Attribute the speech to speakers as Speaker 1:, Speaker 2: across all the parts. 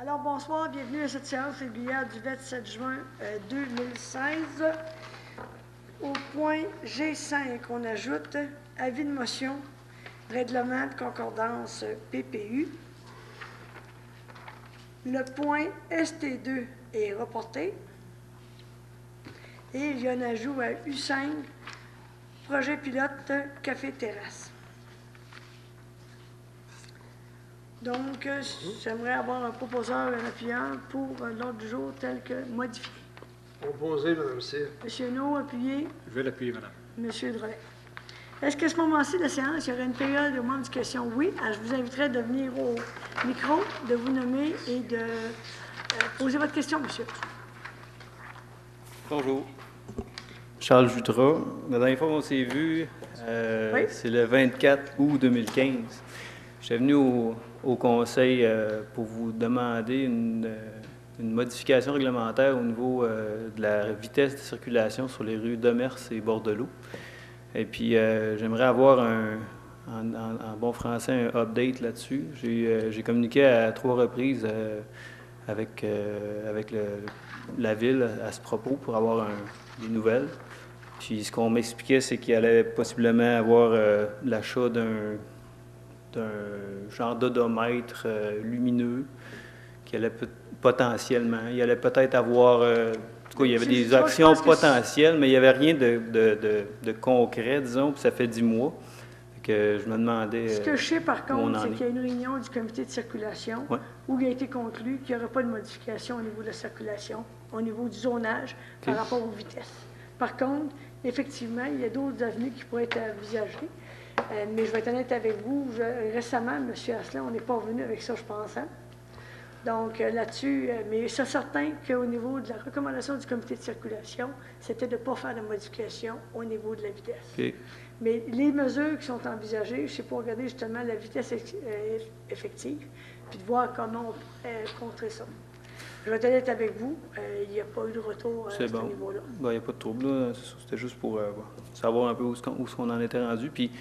Speaker 1: Alors, bonsoir, bienvenue à cette séance régulière du 27 juin 2016. Au point G5, on ajoute avis de motion, règlement de concordance PPU. Le point ST2 est reporté. Et il y a un ajout à U5, projet pilote café-terrasse. Donc, j'aimerais avoir un proposeur et un appuyant pour l'ordre du jour tel que modifié.
Speaker 2: Proposé, Mme Cyr.
Speaker 1: Monsieur No, appuyé.
Speaker 3: Je vais l'appuyer, madame.
Speaker 1: Monsieur Drolet. Est-ce qu'à ce moment-ci de la séance, il y aurait une période au moment de questions? Oui. Alors, je vous inviterai de venir au micro, de vous nommer et de poser votre question, monsieur.
Speaker 4: Bonjour. Charles Jutras. La dernière fois qu'on s'est vu,
Speaker 1: Oui.
Speaker 4: c'est le 24 août 2015. J'étais venu au conseil pour vous demander une modification réglementaire au niveau de la vitesse de circulation sur les rues Demers et Bordelot. Et puis, j'aimerais avoir en bon français, un update là-dessus. J'ai communiqué à 3 reprises avec la ville à ce propos pour avoir des nouvelles. Puis, ce qu'on m'expliquait, c'est qu'il allait possiblement avoir l'achat d'un genre d'odomètre lumineux qui allait potentiellement. Il allait peut-être avoir... en tout cas, il y avait des actions potentielles, mais il n'y avait rien de concret, disons, puis ça fait 10 mois. Que je me demandais...
Speaker 1: Ce que je sais, par contre, c'est qu'il y a une réunion du comité de circulation où il a été conclu qu'il n'y aurait pas de modification au niveau de la circulation, au niveau du zonage par rapport aux vitesses. Par contre, effectivement, il y a d'autres avenues qui pourraient être envisagées. Mais je vais être honnête avec vous, récemment, M. Asselin, on n'est pas revenu avec ça, je pense. Hein? Donc, là-dessus, mais c'est certain qu'au niveau de la recommandation du comité de circulation, c'était de ne pas faire de modification au niveau de la vitesse.
Speaker 4: Okay.
Speaker 1: Mais les mesures qui sont envisagées, c'est pour regarder justement la vitesse effective, puis de voir comment on pourrait contrer ça. Je vais être honnête avec vous, il n'y a pas eu de retour à ce niveau-là.
Speaker 4: Il n'y a pas de trouble, là. C'était juste pour savoir un peu où on en était rendu. Puis,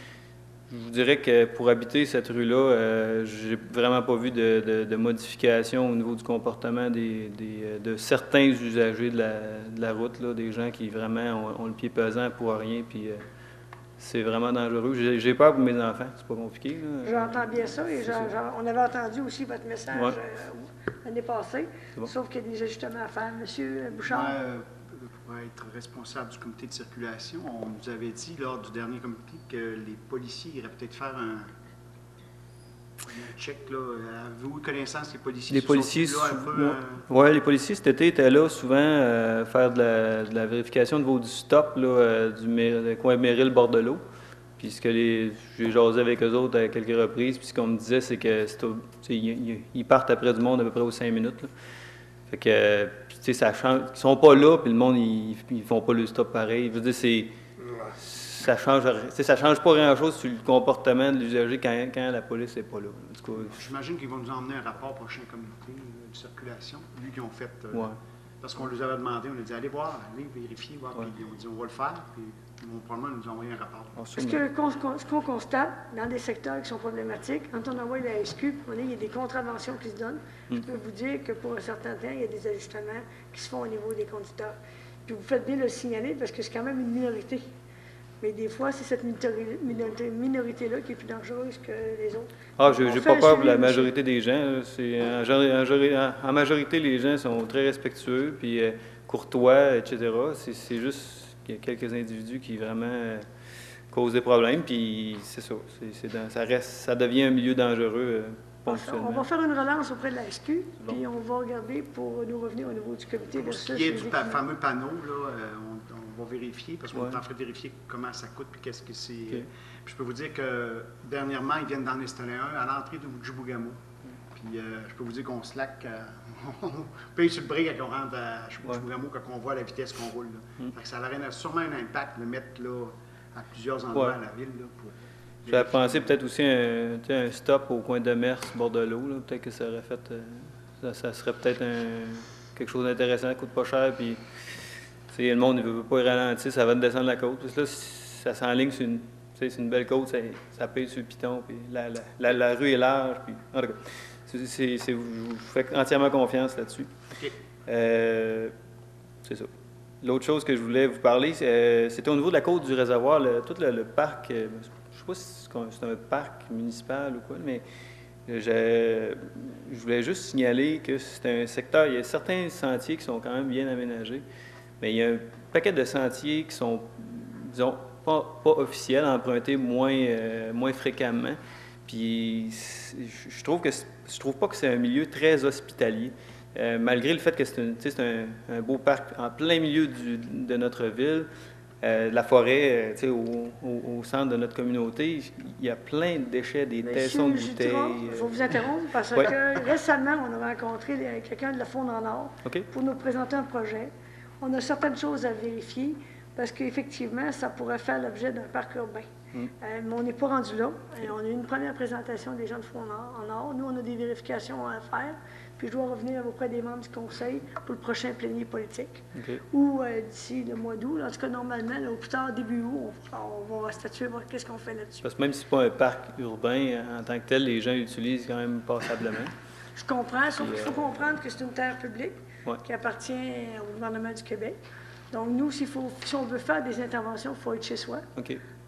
Speaker 4: je vous dirais que pour habiter cette rue-là, j'ai vraiment pas vu de modification au niveau du comportement de certains usagers de la route, là, des gens qui vraiment ont le pied pesant pour rien, puis c'est vraiment dangereux. J'ai peur pour mes enfants, c'est pas compliqué.
Speaker 1: J'entends bien ça, et on avait entendu aussi votre message l'année passée, sauf qu'il y a des ajustements à faire. Monsieur Bouchard?
Speaker 3: Pour être responsable du comité de circulation, on nous avait dit lors du dernier comité que les policiers iraient peut-être faire un check. Avez-vous connaissance des policiers?
Speaker 4: Les policiers, les policiers cet été étaient là souvent faire de la vérification au niveau du stop du coin Méril-Bordelot. Puis j'ai jasé avec eux autres à quelques reprises, puis ce qu'on me disait, c'est que ils partent après du monde à peu près aux 5 minutes. Là. Fait que, tu sais, ça change. Ils sont pas là, puis le monde, ils font pas le stop pareil. Je veux dire, ça change pas grand-chose sur le comportement de l'usager quand la police n'est pas là.
Speaker 3: J'imagine qu'ils vont nous emmener un rapport prochain comité de circulation, lui qui ont fait. Parce qu'on leur avait demandé, on a dit allez voir, allez vérifier, voir, puis ils ont dit on va le faire, puis ils vont probablement nous envoyer un rapport.
Speaker 1: Parce que ce qu'on constate dans des secteurs qui sont problématiques, quand on envoie la SQ, il y a des contraventions qui se donnent. Je peux vous dire que pour un certain temps, il y a des ajustements qui se font au niveau des conducteurs. Puis vous faites bien le signaler parce que c'est quand même une minorité. Mais des fois, c'est cette minorité-là qui est plus dangereuse que les autres.
Speaker 4: J'ai pas peur pour la majorité des gens. En majorité, les gens sont très respectueux, puis courtois, etc. C'est juste qu'il y a quelques individus qui vraiment causent des problèmes, puis c'est ça. Ça devient un milieu dangereux.
Speaker 1: On va faire une relance auprès de la SQ, puis on va regarder pour nous revenir au niveau du comité.
Speaker 3: Pour ce qui est du fameux panneau, on va vérifier, parce qu'on est en train de vérifier comment ça coûte, puis qu'est-ce que c'est. Okay. Puis je peux vous dire que dernièrement, ils viennent d'en installer un à l'entrée de Djoubougamau. Puis je peux vous dire qu'on slack, on paye sur le break quand on rentre à Djoubougamau, quand on voit la vitesse qu'on roule. Fait que ça aurait sûrement un impact de mettre là, à plusieurs endroits à la ville.
Speaker 4: J'avais pensé peut-être aussi un stop au coin de Mers, Bordelot. Peut-être que ça aurait fait. Ça serait peut-être quelque chose d'intéressant, ça coûte pas cher. Puis, le monde ne veut pas y ralentir, ça va descendre la côte. Puis là, ça s'enligne sur une belle côte, ça paye sur le piton. Puis la rue est large. Puis, en tout cas, Je vous fais entièrement confiance là-dessus.
Speaker 3: OK.
Speaker 4: C'est ça. L'autre chose que je voulais vous parler, c'était au niveau de la côte du réservoir, tout le parc, je ne sais pas si c'est un parc municipal ou quoi, mais je voulais juste signaler que c'est un secteur, il y a certains sentiers qui sont quand même bien aménagés, mais il y a un paquet de sentiers qui sont, disons, pas officiels, empruntés moins fréquemment. Puis je trouve pas que c'est un milieu très hospitalier. Malgré le fait que c'est un beau parc en plein milieu de notre ville, la forêt, au centre de notre communauté, il y a plein de déchets, des tessons de bouteilles.
Speaker 1: Il faut vous interrompre parce que récemment, on a rencontré quelqu'un de la Faune en Or pour nous présenter un projet. On a certaines choses à vérifier parce qu'effectivement, ça pourrait faire l'objet d'un parc urbain. Mais on n'est pas rendu là. On a eu une première présentation des gens de Faune en Or. Nous, on a des vérifications à faire. Puis je dois revenir auprès des membres du conseil pour le prochain plénier politique. Ou d'ici le mois d'août. En tout cas, normalement, là, au plus tard, début août, on va statuer, voir qu'est-ce qu'on fait là-dessus.
Speaker 4: Parce que même si ce n'est pas un parc urbain, en tant que tel, les gens l'utilisent quand même passablement.
Speaker 1: Je comprends, sauf qu'il faut comprendre que c'est une terre publique qui appartient au gouvernement du Québec. Donc, nous, si on veut faire des interventions, il faut être chez soi.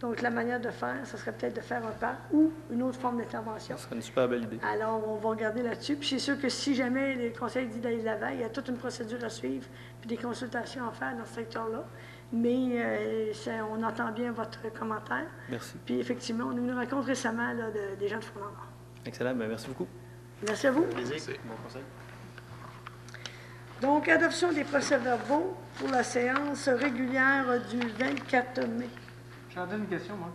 Speaker 1: Donc, la manière de faire, ça serait peut-être de faire un parc ou une autre forme d'intervention.
Speaker 4: Ce serait une super belle idée.
Speaker 1: Alors, on va regarder là-dessus. Puis, c'est sûr que si jamais le conseil dit d'aller de l'avant, il y a toute une procédure à suivre, puis des consultations à faire dans ce secteur-là. Mais on entend bien votre commentaire.
Speaker 4: Merci.
Speaker 1: Puis, effectivement, on a eu une rencontre récemment là, des gens de Faune en Or.
Speaker 4: Excellent. Bien, merci beaucoup.
Speaker 1: Merci à vous.
Speaker 3: Merci.
Speaker 4: Bon conseil.
Speaker 1: Donc, adoption des procès-verbaux pour la séance régulière du 24 mai.
Speaker 5: J'avais une question, moi.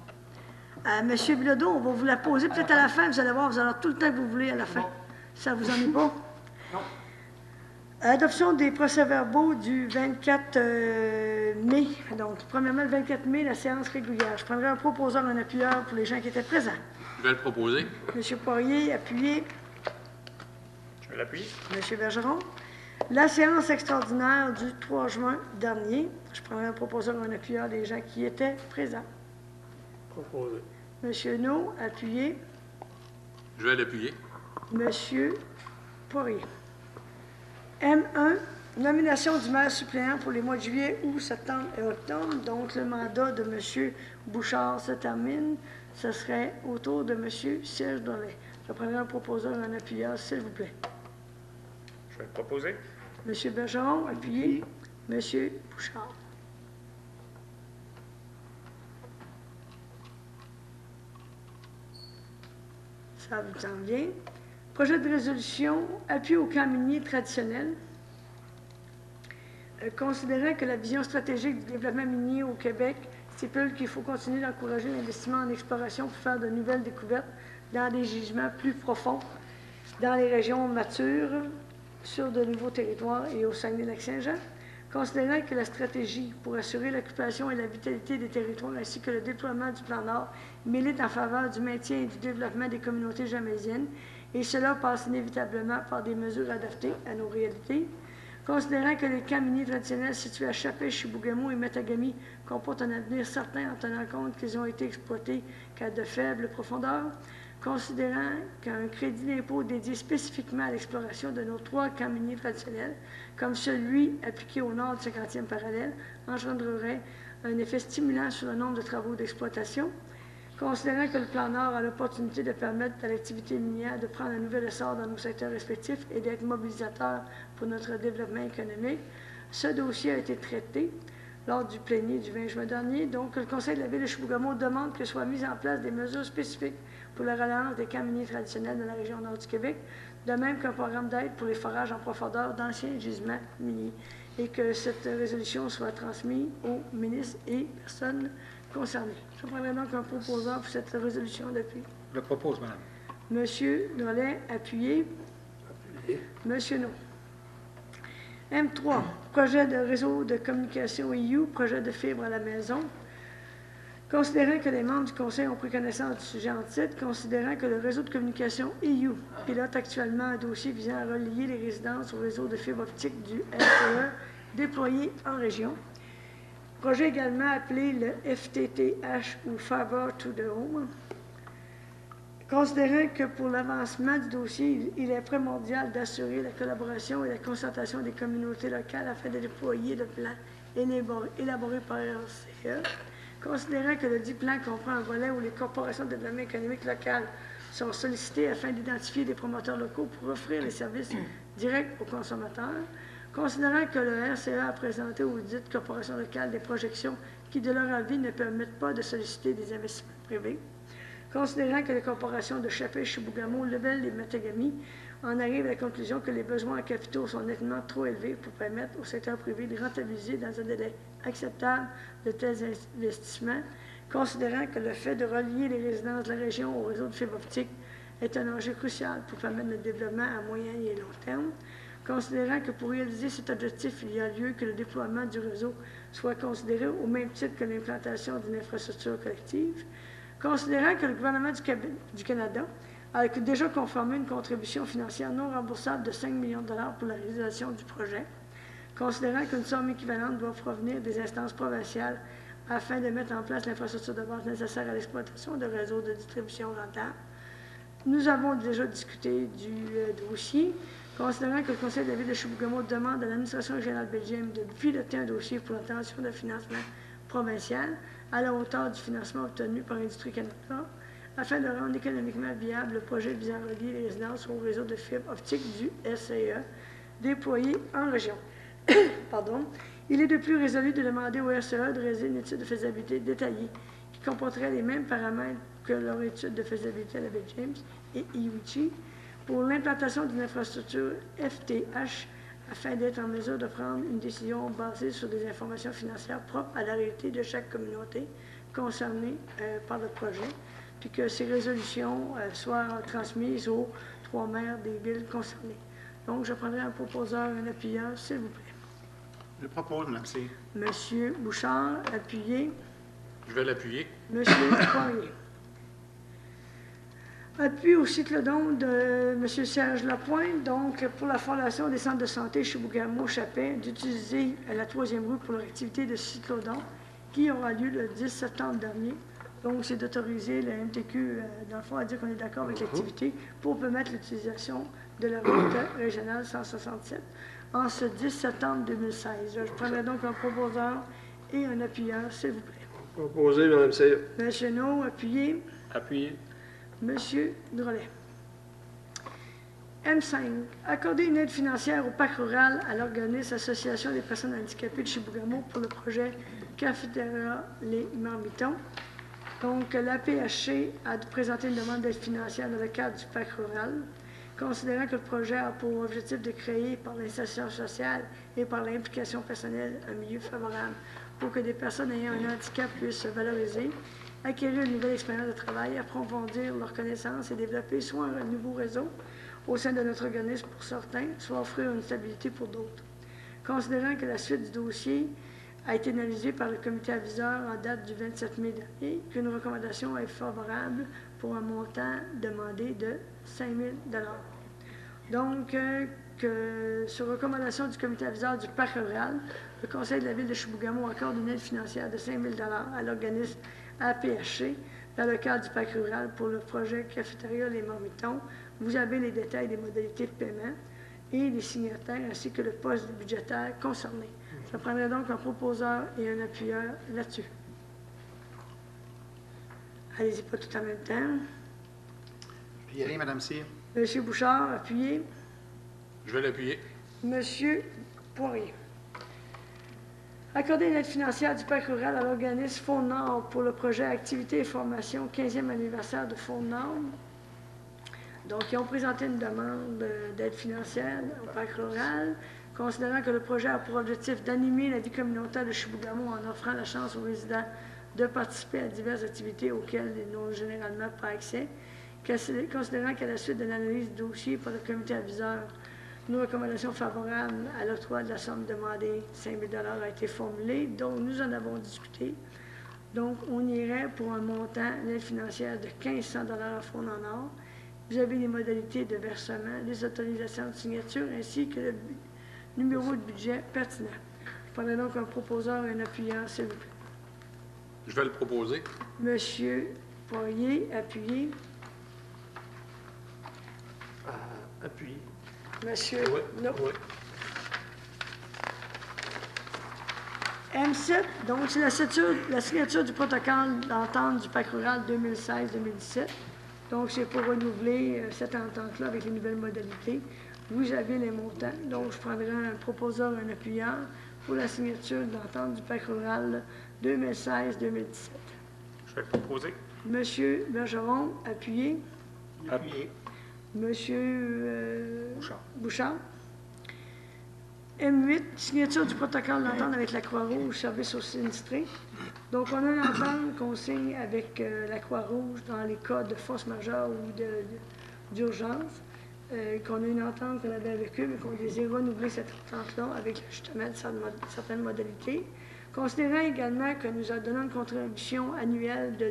Speaker 1: Monsieur Bilodeau, on va vous la poser peut-être à la fin. Vous allez voir, vous allez avoir tout le temps que vous voulez à la fin. Ça vous ennuie pas?
Speaker 5: Non.
Speaker 1: Adoption des procès-verbaux du 24 mai. Donc, premièrement, le 24 mai, la séance régulière. Je prendrai un proposeur, un appuyeur pour les gens qui étaient présents.
Speaker 6: Je vais le proposer.
Speaker 1: Monsieur Poirier, appuyé.
Speaker 3: Je vais l'appuyer.
Speaker 1: Monsieur Bergeron. La séance extraordinaire du 3 juin dernier, je prendrai un proposeur ou un appuyeur des gens qui étaient présents.
Speaker 2: Proposé.
Speaker 1: Monsieur No, appuyé.
Speaker 6: Je vais l'appuyer.
Speaker 1: Monsieur Poirier. M1, nomination du maire suppléant pour les mois de juillet, août, septembre et octobre. Donc, le mandat de M. Bouchard se termine. Ce serait au tour de M. Serge Dollet. Je prendrai un proposeur ou un appuyeur, s'il vous plaît.
Speaker 3: Je vais le proposer.
Speaker 1: Monsieur Bergeron, appuyé. Monsieur Bouchard. Ça vous semble bien. Projet de résolution, appui au camp minier traditionnel. Considérant que la vision stratégique du développement minier au Québec stipule qu'il faut continuer d'encourager l'investissement en exploration pour faire de nouvelles découvertes dans des gisements plus profonds dans les régions matures, sur de nouveaux territoires et au Saguenay-Lac-Saint-Jean, considérant que la stratégie pour assurer l'occupation et la vitalité des territoires ainsi que le déploiement du plan Nord milite en faveur du maintien et du développement des communautés jamaisiennes, et cela passe inévitablement par des mesures adaptées à nos réalités, considérant que les camps miniers traditionnels situés à Chapais, Chibougamau et Matagami comportent un avenir certain en tenant compte qu'ils ont été exploités qu'à de faibles profondeurs, considérant qu'un crédit d'impôt dédié spécifiquement à l'exploration de nos 3 camps miniers traditionnels, comme celui appliqué au nord du 50e parallèle, engendrerait un effet stimulant sur le nombre de travaux d'exploitation, considérant que le plan Nord a l'opportunité de permettre à l'activité minière de prendre un nouvel essor dans nos secteurs respectifs et d'être mobilisateur pour notre développement économique. Ce dossier a été traité lors du plénier du 20 juin dernier. Donc, le Conseil de la Ville de Chibougamau demande que soient mises en place des mesures spécifiques pour la relance des camps miniers traditionnels de la région nord du Québec, de même qu'un programme d'aide pour les forages en profondeur d'anciens gisements miniers, et que cette résolution soit transmise aux ministres et personnes concernées. Je prendrai donc un proposeur pour cette résolution d'appui.
Speaker 3: Je le propose, madame.
Speaker 1: Monsieur Drolet, appuyé.
Speaker 2: Appuyé.
Speaker 1: Monsieur No. M3, projet de réseau de communication EU, projet de fibre à la maison. Considérant que les membres du Conseil ont pris connaissance du sujet en titre, considérant que le réseau de communication EU pilote actuellement un dossier visant à relier les résidences au réseau de fibre optique du RTE déployé en région. Projet également appelé le FTTH ou Fiber to the Home. Considérant que pour l'avancement du dossier, il est primordial d'assurer la collaboration et la concertation des communautés locales afin de déployer le plan élaboré par RCE, considérant que le dit plan comprend un volet où les corporations de développement économique local sont sollicitées afin d'identifier des promoteurs locaux pour offrir les services directs aux consommateurs, considérant que le RCE a présenté aux dites corporations locales des projections qui, de leur avis, ne permettent pas de solliciter des investissements privés, considérant que les corporations de Chapelle, Chibougamau, Lebel et Matagami en arrivent à la conclusion que les besoins en capitaux sont nettement trop élevés pour permettre au secteur privé de rentabiliser dans un délai acceptable de tels investissements, considérant que le fait de relier les résidences de la région au réseau de fibre optique est un enjeu crucial pour permettre le développement à moyen et long terme, considérant que pour réaliser cet objectif, il y a lieu que le déploiement du réseau soit considéré au même titre que l'implantation d'une infrastructure collective, considérant que le gouvernement du Canada a déjà conformé une contribution financière non remboursable de 5 millions de dollars pour la réalisation du projet, considérant qu'une somme équivalente doit provenir des instances provinciales afin de mettre en place l'infrastructure de base nécessaire à l'exploitation de réseaux de distribution rentable. Nous avons déjà discuté du dossier, considérant que le Conseil de la Ville de Chibougamau demande à l'administration régionale belgienne de piloter un dossier pour l'obtention de financement provincial à la hauteur du financement obtenu par Industrie Canada, afin de rendre économiquement viable le projet visant à relier les résidences au réseau de fibre optique du SCE déployé en région. Pardon. Il est de plus résolu de demander au RCE de réaliser une étude de faisabilité détaillée qui comporterait les mêmes paramètres que leur étude de faisabilité à la baie James et IWICHI pour l'implantation d'une infrastructure FTH afin d'être en mesure de prendre une décision basée sur des informations financières propres à la réalité de chaque communauté concernée par le projet, puis que ces résolutions soient transmises aux 3 maires des villes concernées. Donc, je prendrai un proposeur et un appuyeur, s'il vous plaît.
Speaker 3: Je propose, Mme C.
Speaker 1: Monsieur Bouchard, appuyé.
Speaker 6: Je vais l'appuyer.
Speaker 1: Monsieur Poirier. Appui au cyclodon de M. Serge Lapointe, donc pour la fondation des centres de santé Chibougamau, Chapais, d'utiliser la 3e rue pour leur activité de cyclodon qui aura lieu le 10 septembre dernier. Donc, c'est d'autoriser la MTQ, dans le fond, à dire qu'on est d'accord avec l'activité pour permettre l'utilisation de la route régionale 167 en ce 10 septembre 2016. Je prendrai donc un proposeur et un appuyeur, s'il vous plaît.
Speaker 2: Proposé, Mme Cyr.
Speaker 1: M. Chenot, appuyé.
Speaker 5: Appuyé.
Speaker 1: Monsieur Drolet. M5. Accorder une aide financière au parc rural à l'organisme Association des personnes handicapées de Chibougamau pour le projet Cafétéria Les Marmitons. Donc, l'APHC a présenté une demande d'aide financière dans le cadre du parc rural, considérant que le projet a pour objectif de créer par l'insertion sociale et par l'implication personnelle un milieu favorable pour que des personnes ayant un handicap puissent se valoriser, acquérir une nouvelle expérience de travail, approfondir leurs connaissances et développer soit un nouveau réseau au sein de notre organisme pour certains, soit offrir une stabilité pour d'autres. Considérant que la suite du dossier a été analysée par le comité aviseur en date du 27 mai dernier, qu'une recommandation est favorable pour un montant demandé de 5 000 $. Donc, que sur recommandation du comité aviseur du parc rural, le Conseil de la Ville de Chibougamau accorde une aide financière de 5 000 $ à l'organisme APHC dans le cadre du parc rural pour le projet Cafétéria Les Marmitons. Vous avez les détails des modalités de paiement et les signataires ainsi que le poste budgétaire concerné. Je prendrai donc un proposeur et un appuyeur là-dessus. Allez-y pas tout en même temps.
Speaker 3: Je vais y aller, Mme Cyr.
Speaker 1: Monsieur Bouchard, appuyé.
Speaker 6: Je vais l'appuyer.
Speaker 1: Monsieur Poirier. Accorder une aide financière du parc rural à l'organisme Fonds Nord pour le projet Activité et formation 15e anniversaire de Fonds Nord. Donc, ils ont présenté une demande d'aide financière au parc rural, considérant que le projet a pour objectif d'animer la vie communautaire de Chibougamau en offrant la chance aux résidents de participer à diverses activités auxquelles ils n'ont généralement pas accès, considérant qu'à la suite de l'analyse du dossier par le comité aviseur, une recommandation favorable à l'octroi de la somme demandée, 5 000 $ a été formulée, donc nous en avons discuté. Donc, on irait pour un montant d'aide financière de 1 500 $ à Fonds en or. Vous avez les modalités de versement, les autorisations de signature, ainsi que le numéro de budget pertinent. Je prendrai donc un proposeur et un appuyeur, s'il vous plaît.
Speaker 6: Je vais le proposer.
Speaker 1: Monsieur Poirier, appuyé.
Speaker 2: Appuyé.
Speaker 1: Monsieur,
Speaker 6: Oui.
Speaker 1: non.
Speaker 6: Oui.
Speaker 1: M7, donc c'est la signature du protocole d'entente du PAC rural 2016-2017. Donc, c'est pour renouveler cette entente-là avec les nouvelles modalités. Vous avez les montants. Donc, je prendrai un proposeur, un appuyeur pour la signature de l'entente du PAC rural 2016-2017.
Speaker 6: Je vais le proposer.
Speaker 1: Monsieur Bergeron, appuyé.
Speaker 3: Appuyé.
Speaker 1: Monsieur
Speaker 6: Bouchard.
Speaker 1: Bouchard. M8, signature du protocole d'entente avec la Croix-Rouge, service aux sinistrés. Donc, on a une entente qu'on signe avec la Croix-Rouge dans les cas de force majeure ou d'urgence, qu'on a une entente qu'on avait avec eux, mais qu'on désire renouveler cette entente-là avec l'ajustement de certaines modalités. Considérant également que nous avons donné une contribution annuelle de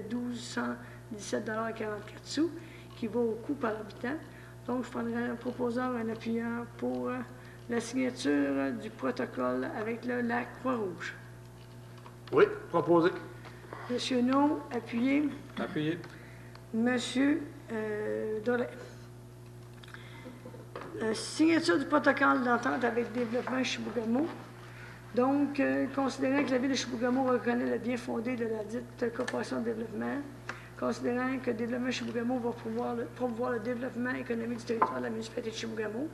Speaker 1: 1217,44 $, qui va au coût par habitant. Donc, je prendrai un proposeur, un appuyeur pour la signature du protocole avec la Croix-Rouge.
Speaker 2: Oui, proposé.
Speaker 1: Monsieur No, appuyé.
Speaker 6: Appuyé.
Speaker 1: Monsieur Doré. Signature du protocole d'entente avec Développement Chibougamau. Donc, considérant que la Ville de Chibougamau reconnaît le bien fondé de la dite coopération de développement, considérant que Développement Chibougamau va promouvoir le développement économique du territoire de la municipalité de Chibougamau,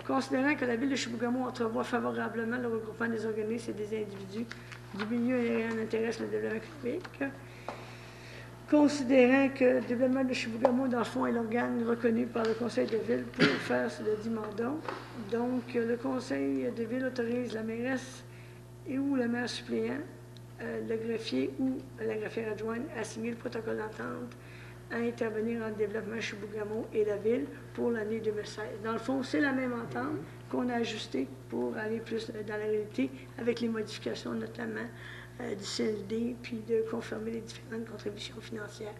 Speaker 1: considérant que la Ville de Chibougamau entrevoit favorablement le regroupement des organismes et des individus du milieu aérien intéresse le développement économique, considérant que le développement de Chibougamau, dans le fond, est l'organe reconnu par le Conseil de Ville pour faire ce dit mandat. Donc, le Conseil de Ville autorise la mairesse et ou le maire suppléant, le greffier ou la greffière adjointe à signer le protocole d'entente à intervenir en développement Chibougamau et la Ville pour l'année 2016. Dans le fond, c'est la même entente qu'on a ajustée pour aller plus dans la réalité avec les modifications notamment du CLD, puis de confirmer les différentes contributions financières.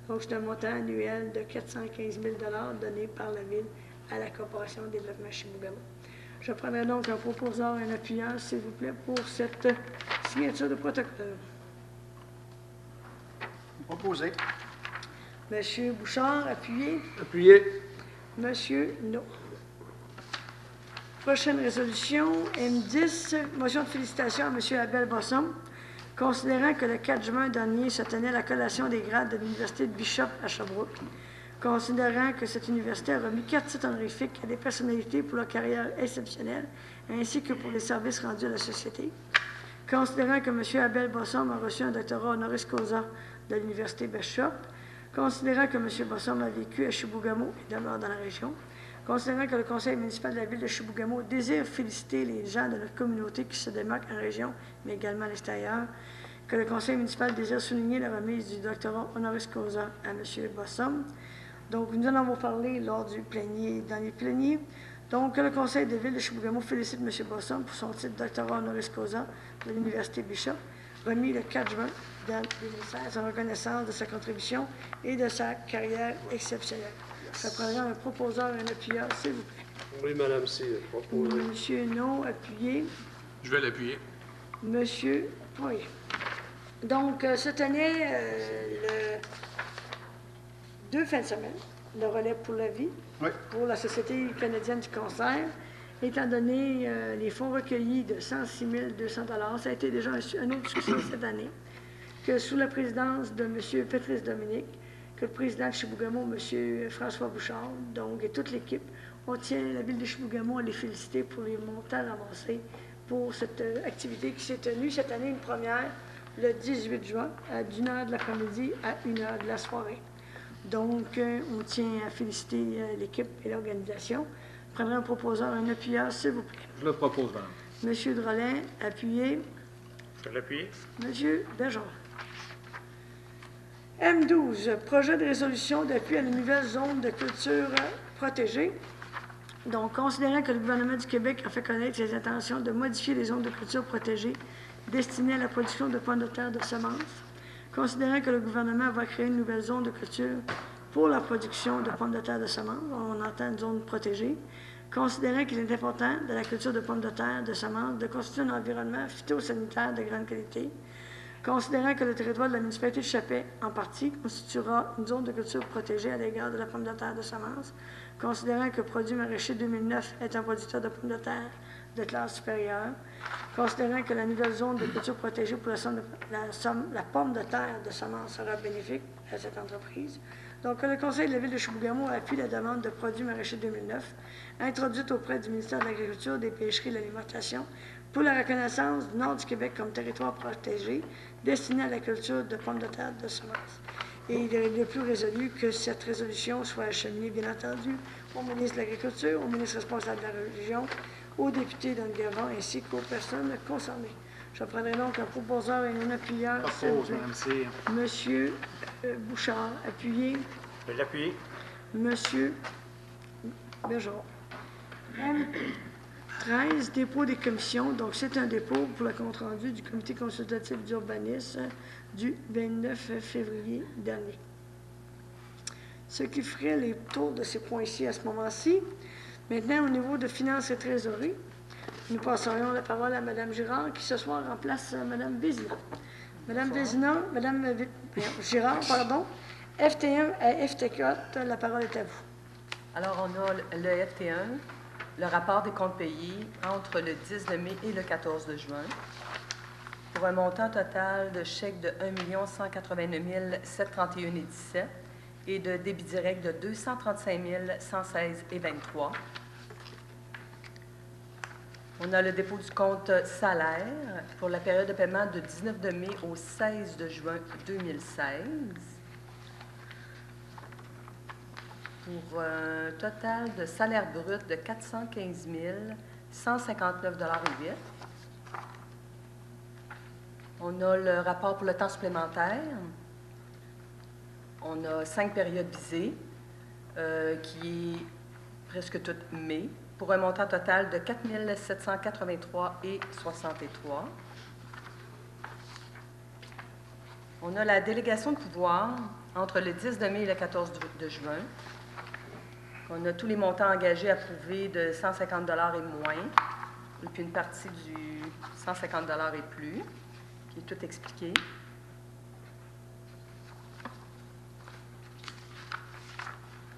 Speaker 1: Donc, c'est un montant annuel de 415 000 $ donné par la Ville à la Corporation de développement Chibougamau. Je prendrai donc un proposeur et un appuyeur, s'il vous plaît, pour cette signature de protocole.
Speaker 3: Proposé.
Speaker 1: Monsieur Bouchard, appuyé.
Speaker 2: Appuyé.
Speaker 1: Monsieur No. Prochaine résolution, M10, motion de félicitations à Monsieur Abel Bossom. Considérant que le 4 juin dernier se tenait la collation des grades de l'Université de Bishop à Sherbrooke, considérant que cette université a remis 4 titres honorifiques à des personnalités pour leur carrière exceptionnelle, ainsi que pour les services rendus à la société, considérant que M. Abel Bossom a reçu un doctorat honoris causa de l'Université Bishop, considérant que M. Bossom a vécu à Chibougamau et demeure dans la région, considérant que le conseil municipal de la ville de Chibougamau désire féliciter les gens de notre communauté qui se démarquent en région, mais également à l'extérieur, que le conseil municipal désire souligner la remise du doctorat honoris causa à M. Bossom. Donc, nous en avons parlé lors du plénier, dans les pléniers. Donc, le conseil de ville de Chibougamau félicite M. Bossom pour son titre doctorat honoris causa de l'Université Bishop, remis le 4 juin 2016 en reconnaissance de sa contribution et de sa carrière exceptionnelle. Je prendrai un proposeur et un appuyeur, s'il vous plaît.
Speaker 2: Oui, Madame C. Proposé.
Speaker 1: Monsieur No, appuyé.
Speaker 6: Je vais l'appuyer.
Speaker 1: Monsieur Poirier. Donc, cette année, le 2 fins de semaine, le relais pour la vie,
Speaker 3: Oui.
Speaker 1: pour la Société canadienne du cancer, étant donné les fonds recueillis de 106 200 $, ça a été déjà un autre succès cette année, que sous la présidence de M. Patrice Dominique, que le président de Chibougamau, M. François Bouchard, donc, et toute l'équipe, on tient la ville de Chibougamau à les féliciter pour les montants ramassés pour cette activité qui s'est tenue cette année, une première, le 18 juin, à 1h de l'après-midi à 1h de la soirée. Donc, on tient à féliciter l'équipe et l'organisation. Je prendrai un proposeur, un appuyeur, s'il vous plaît.
Speaker 6: Je le propose, madame.
Speaker 1: Monsieur Drolin, appuyé.
Speaker 6: Je vais l'appuyer.
Speaker 1: Monsieur Bergeron. M12, projet de résolution d'appui à la nouvelle zone de culture protégée. Donc, considérant que le gouvernement du Québec a fait connaître ses intentions de modifier les zones de culture protégées destinées à la production de pommes de terre de semences, considérant que le gouvernement va créer une nouvelle zone de culture pour la production de pommes de terre de semences, on entend une zone protégée, considérant qu'il est important de la culture de pommes de terre de semences de constituer un environnement phytosanitaire de grande qualité, considérant que le territoire de la municipalité de Chappais, en partie, constituera une zone de culture protégée à l'égard de la pomme de terre de semences, considérant que Produits maraîchers 2009 est un producteur de pommes de terre de classe supérieure, considérant que la nouvelle zone de culture protégée pour la pomme de terre de semence sera bénéfique à cette entreprise. Donc, le Conseil de la Ville de Chibougamau appuie la demande de Produits maraîchers 2009, introduite auprès du ministère de l'Agriculture, des Pêcheries et de l'Alimentation, pour la reconnaissance du nord du Québec comme territoire protégé destiné à la culture de pommes de terre de semence. Et il est de plus résolu que cette résolution soit acheminée, bien entendu, au ministre de l'Agriculture, au ministre responsable de la région, aux députés d'Anne-Gavin ainsi qu'aux personnes concernées. Je prendrai donc un proposeur et un appuyeur. Monsieur Bouchard, appuyé.
Speaker 6: Je vais l'appuyer.
Speaker 1: Monsieur Bergeron. 13, dépôt des commissions. Donc, c'est un dépôt pour le compte-rendu du comité consultatif d'urbanisme du 29 février dernier. Ce qui ferait les tours de ces points-ci à ce moment-ci. Maintenant, au niveau de finances et trésorerie, nous passerions la parole à Mme Girard, qui ce soir remplace Mme Vézina. Mme Girard, pardon, FT1 à FT4, la parole est à vous.
Speaker 7: Alors, on a le FT1, le rapport des comptes payés entre le 10 de mai et le 14 de juin, pour un montant total de chèques de 1 189 731,17 et de débit direct de 235 116,23. On a le dépôt du compte salaire pour la période de paiement de 19 de mai au 16 de juin 2016 pour un total de salaire brut de 415 159,08 $. On a le rapport pour le temps supplémentaire. On a 5 périodes visées, qui est presque toute mai, pour un montant total de 4 783,63 $. On a la délégation de pouvoir entre le 10 de mai et le 14 de juin. On a tous les montants engagés approuvés de 150 $ et moins, et puis une partie du 150 $ et plus, qui est tout expliqué.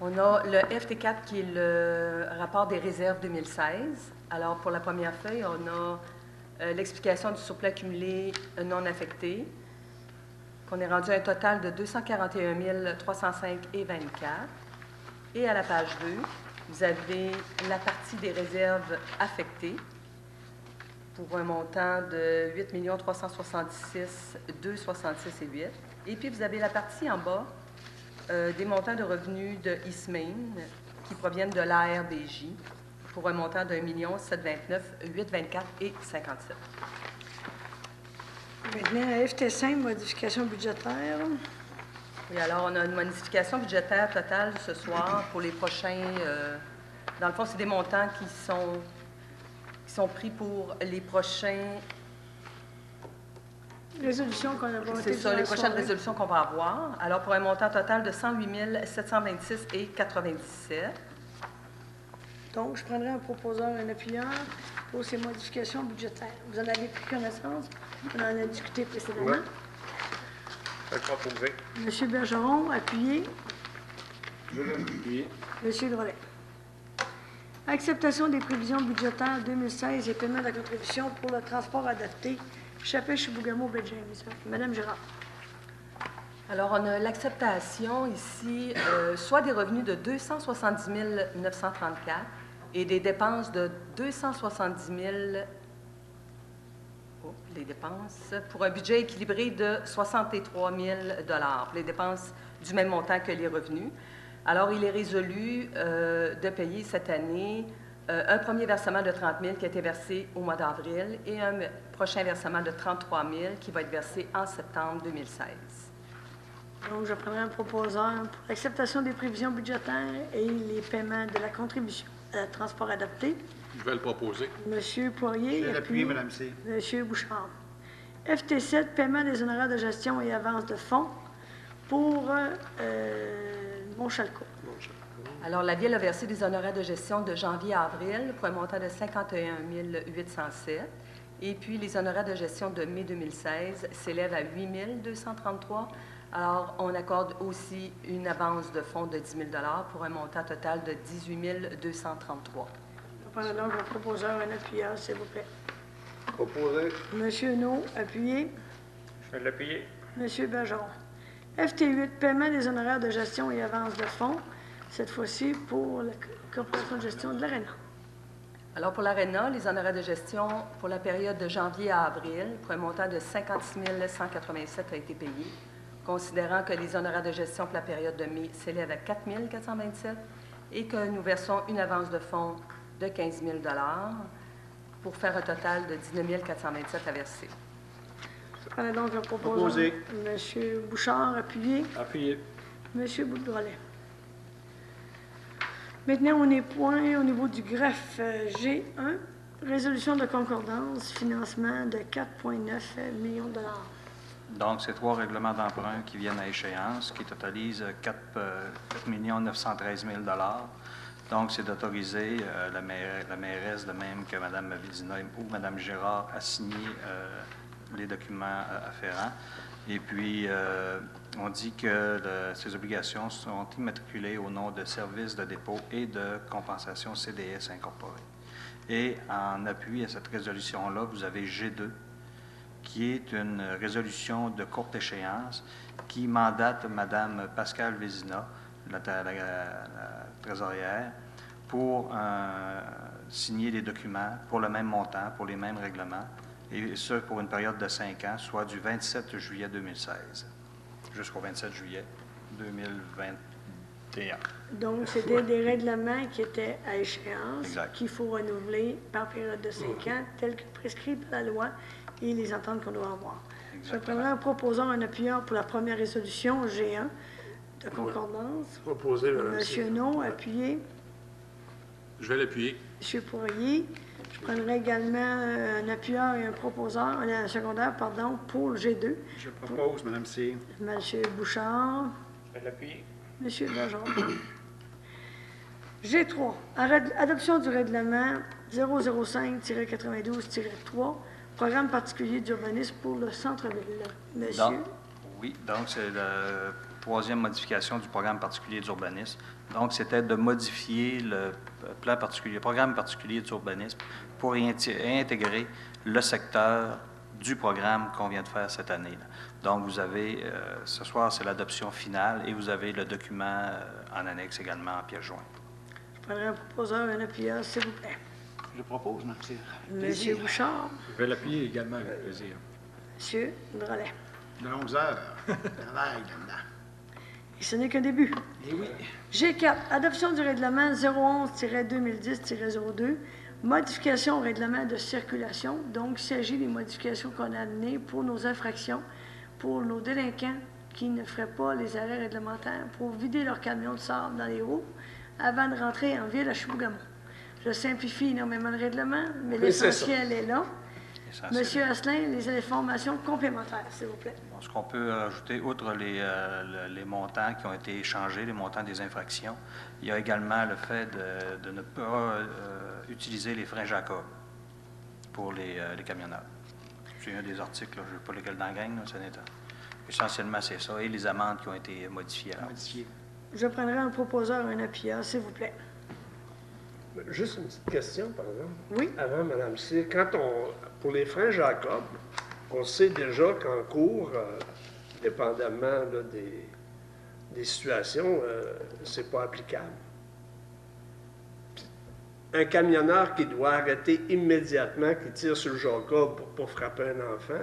Speaker 7: On a le FT4 qui est le rapport des réserves 2016. Alors, pour la première feuille, on a l'explication du surplus accumulé non affecté, qu'on est rendu à un total de 241 305,24 $. Et à la page 2, vous avez la partie des réserves affectées pour un montant de 8 366 266,08 $. Et puis, vous avez la partie en bas des montants de revenus de East Main qui proviennent de l'ARBJ pour un montant de 1 729 824,57 $.
Speaker 1: Maintenant, à FT5, modification budgétaire.
Speaker 7: Oui, alors on a une modification budgétaire totale ce soir pour les prochains... dans le fond, c'est des montants qui sont pris pour les prochains...
Speaker 1: Résolutions qu'on a votées.
Speaker 7: C'est ça, les prochaines résolutions qu'on va avoir. Alors, pour un montant total de 108 726,97 $.
Speaker 1: Donc, je prendrai un proposeur, un appuyeur pour ces modifications budgétaires. Vous en avez pris connaissance? On en a discuté précédemment.
Speaker 6: Oui. Je vais le proposer.
Speaker 1: M. Bergeron, appuyé.
Speaker 2: Je vais l'appuyer.
Speaker 1: M. Drolet. Acceptation des prévisions budgétaires 2016 et paiement de la contribution pour le transport adapté. Chapelle Chibougamau, Belgique. Madame Girard.
Speaker 7: Alors, on a l'acceptation ici, soit des revenus de 270 934 et des dépenses de 270 000, les dépenses, pour un budget équilibré de 63 000 $, les dépenses du même montant que les revenus. Alors, il est résolu de payer cette année un premier versement de 30 000 qui a été versé au mois d'avril et un prochain versement de 33 000 qui va être versé en septembre 2016.
Speaker 1: Donc, je prendrai un proposeur pour l'acceptation des prévisions budgétaires et les paiements de la contribution à transport adapté.
Speaker 6: Je vais le proposer.
Speaker 1: M. Poirier.
Speaker 3: Je vais l'appuyer, Mme C.
Speaker 1: M. Bouchard. FT7, paiement des honoraires de gestion et avance de fonds pour Montchalco.
Speaker 7: Alors, la Ville a versé des honoraires de gestion de janvier à avril pour un montant de 51 807. Et puis, les honoraires de gestion de mai 2016 s'élèvent à 8 233. Alors, on accorde aussi une avance de fonds de 10 000 pour un montant total de 18 233.
Speaker 1: Je vais prendre donc un proposeur, un appuyeur, s'il vous plaît.
Speaker 6: Proposé.
Speaker 1: Monsieur No, appuyé.
Speaker 6: Je vais l'appuyer.
Speaker 1: Monsieur Bergeron. FT8, paiement des honoraires de gestion et avance de fonds, cette fois-ci pour la Corporation de gestion de l'ARENA.
Speaker 7: Alors, pour l'ARENA, les honoraires de gestion pour la période de janvier à avril, pour un montant de 56 187 a été payé, considérant que les honoraires de gestion pour la période de mai s'élèvent à 4 427 et que nous versons une avance de fonds de 15 000 pour faire un total de 19 427 à verser.
Speaker 1: Je prends donc un proposeur.
Speaker 3: Proposé.
Speaker 1: Monsieur Bouchard, appuyé.
Speaker 2: Appuyé.
Speaker 1: Monsieur Boudrelet. Maintenant, on est point au niveau du greffe G1, résolution de concordance, financement de 4,9 millions de dollars.
Speaker 8: Donc, c'est 3 règlements d'emprunt qui viennent à échéance, qui totalisent 4 913 000 $. Donc, c'est d'autoriser la mairesse, de même que Mme Vézina ou Mme Girard, à signer les documents afférents. Et puis, on dit que ces obligations sont immatriculées au nom de Services de dépôt et de compensation CDS incorporés. Et en appui à cette résolution-là, vous avez G2, qui est une résolution de courte échéance qui mandate Mme Pascale Vézina, la trésorière, pour signer les documents pour le même montant, pour les mêmes règlements, et ce pour une période de 5 ans, soit du 27 juillet 2016 jusqu'au 27 juillet 2021.
Speaker 1: Donc, c'était des règlements qui étaient à échéance,
Speaker 8: Exact.
Speaker 1: qu'il faut renouveler par période de 5 ans, tel que prescrit par la loi et les ententes qu'on doit avoir. Je prendrai un proposant, un appuyeur pour la première résolution, G1, de concordance.
Speaker 6: Proposé, Mme
Speaker 1: Monsieur Non, appuyé.
Speaker 6: Je vais l'appuyer.
Speaker 1: Monsieur Poirier. Je prendrai également un appuyeur et un proposeur, un secondaire, pardon, pour le G2.
Speaker 3: Je propose, Mme C.
Speaker 1: Monsieur Bouchard.
Speaker 6: Je vais l'appuyer.
Speaker 1: Monsieur Bergeron. G3, adoption du règlement 005-92-3, programme particulier d'urbanisme pour le centre-ville. Monsieur.
Speaker 8: Oui, donc c'est la troisième modification du programme particulier d'urbanisme. Donc, c'était de modifier le programme particulier d'urbanisme pour y intégrer le secteur du programme qu'on vient de faire cette année. Donc, vous avez, ce soir, c'est l'adoption finale et vous avez le document en annexe également en pièce jointe.
Speaker 1: Je prendrai un proposeur, un appuyeur, s'il vous plaît.
Speaker 3: Je propose, Mme C.
Speaker 1: Monsieur Bouchard.
Speaker 2: Je vais l'appuyer également avec plaisir.
Speaker 1: Monsieur Drolet.
Speaker 3: De 11 heures. Travail là-dedans.
Speaker 1: Et ce n'est qu'un début.
Speaker 3: Eh oui.
Speaker 1: G4, adoption du règlement 011-2010-02, modification au règlement de circulation. Donc, il s'agit des modifications qu'on a amenées pour nos infractions, pour nos délinquants qui ne feraient pas les arrêts réglementaires, pour vider leurs camions de sable dans les roues avant de rentrer en ville à Chibougamau. Je simplifie énormément le règlement, mais l'essentiel est là. Monsieur Asselin, les informations complémentaires, s'il vous plaît.
Speaker 8: Bon, ce qu'on peut ajouter, outre les montants qui ont été échangés, les montants des infractions, il y a également le fait de ne pas utiliser les freins Jacob pour les camionneurs. C'est un des articles, je ne sais pas lequel dans la gang, ça n'est essentiellement c'est ça, et les amendes qui ont été modifiées.
Speaker 1: Je prendrai un proposeur, un appuyeur, s'il vous plaît.
Speaker 9: Juste une petite question, par exemple.
Speaker 1: Oui.
Speaker 9: Avant, Mme C. Pour les freins Jacob, on sait déjà qu'en cours, dépendamment là, des situations, c'est pas applicable. Un camionneur qui doit arrêter immédiatement, qui tire sur le Jacob pour ne pas frapper un enfant.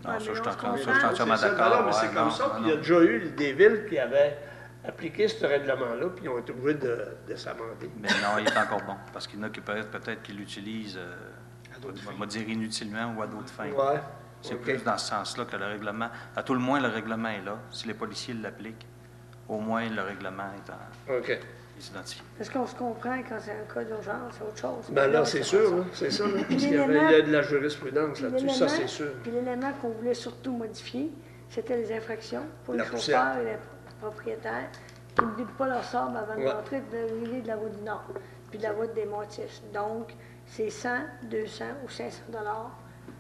Speaker 8: Non, ça, je suis entièrement
Speaker 9: d'accord.
Speaker 8: d'accord.
Speaker 9: Mais c'est comme ça. Puis il y a déjà eu des villes qui avaient appliqué ce règlement-là, puis ils ont été obligés de s'amender.
Speaker 8: Mais non, il est encore bon, parce qu'il y en a qui peut-être qui l'utilisent, on va dire inutilement ou à d'autres fins.
Speaker 9: Ouais.
Speaker 8: C'est plus dans ce sens-là que le règlement, à tout le moins, le règlement est là. Si les policiers l'appliquent, au moins le règlement est identifié.
Speaker 1: Est-ce qu'on se comprend quand c'est un cas d'urgence, c'est autre chose?
Speaker 9: Bien là, c'est sûr, là, c'est ça. Là, parce qu'il y a de la jurisprudence là-dessus, ça c'est sûr.
Speaker 1: Puis l'élément qu'on voulait surtout modifier, c'était les infractions pour les
Speaker 9: poussière.
Speaker 1: chauffeurs et les propriétaires qui ne vident pas leur sable avant de rentrer de la route du Nord, puis de la route des Montifs. Donc, c'est 100, 200 ou 500 $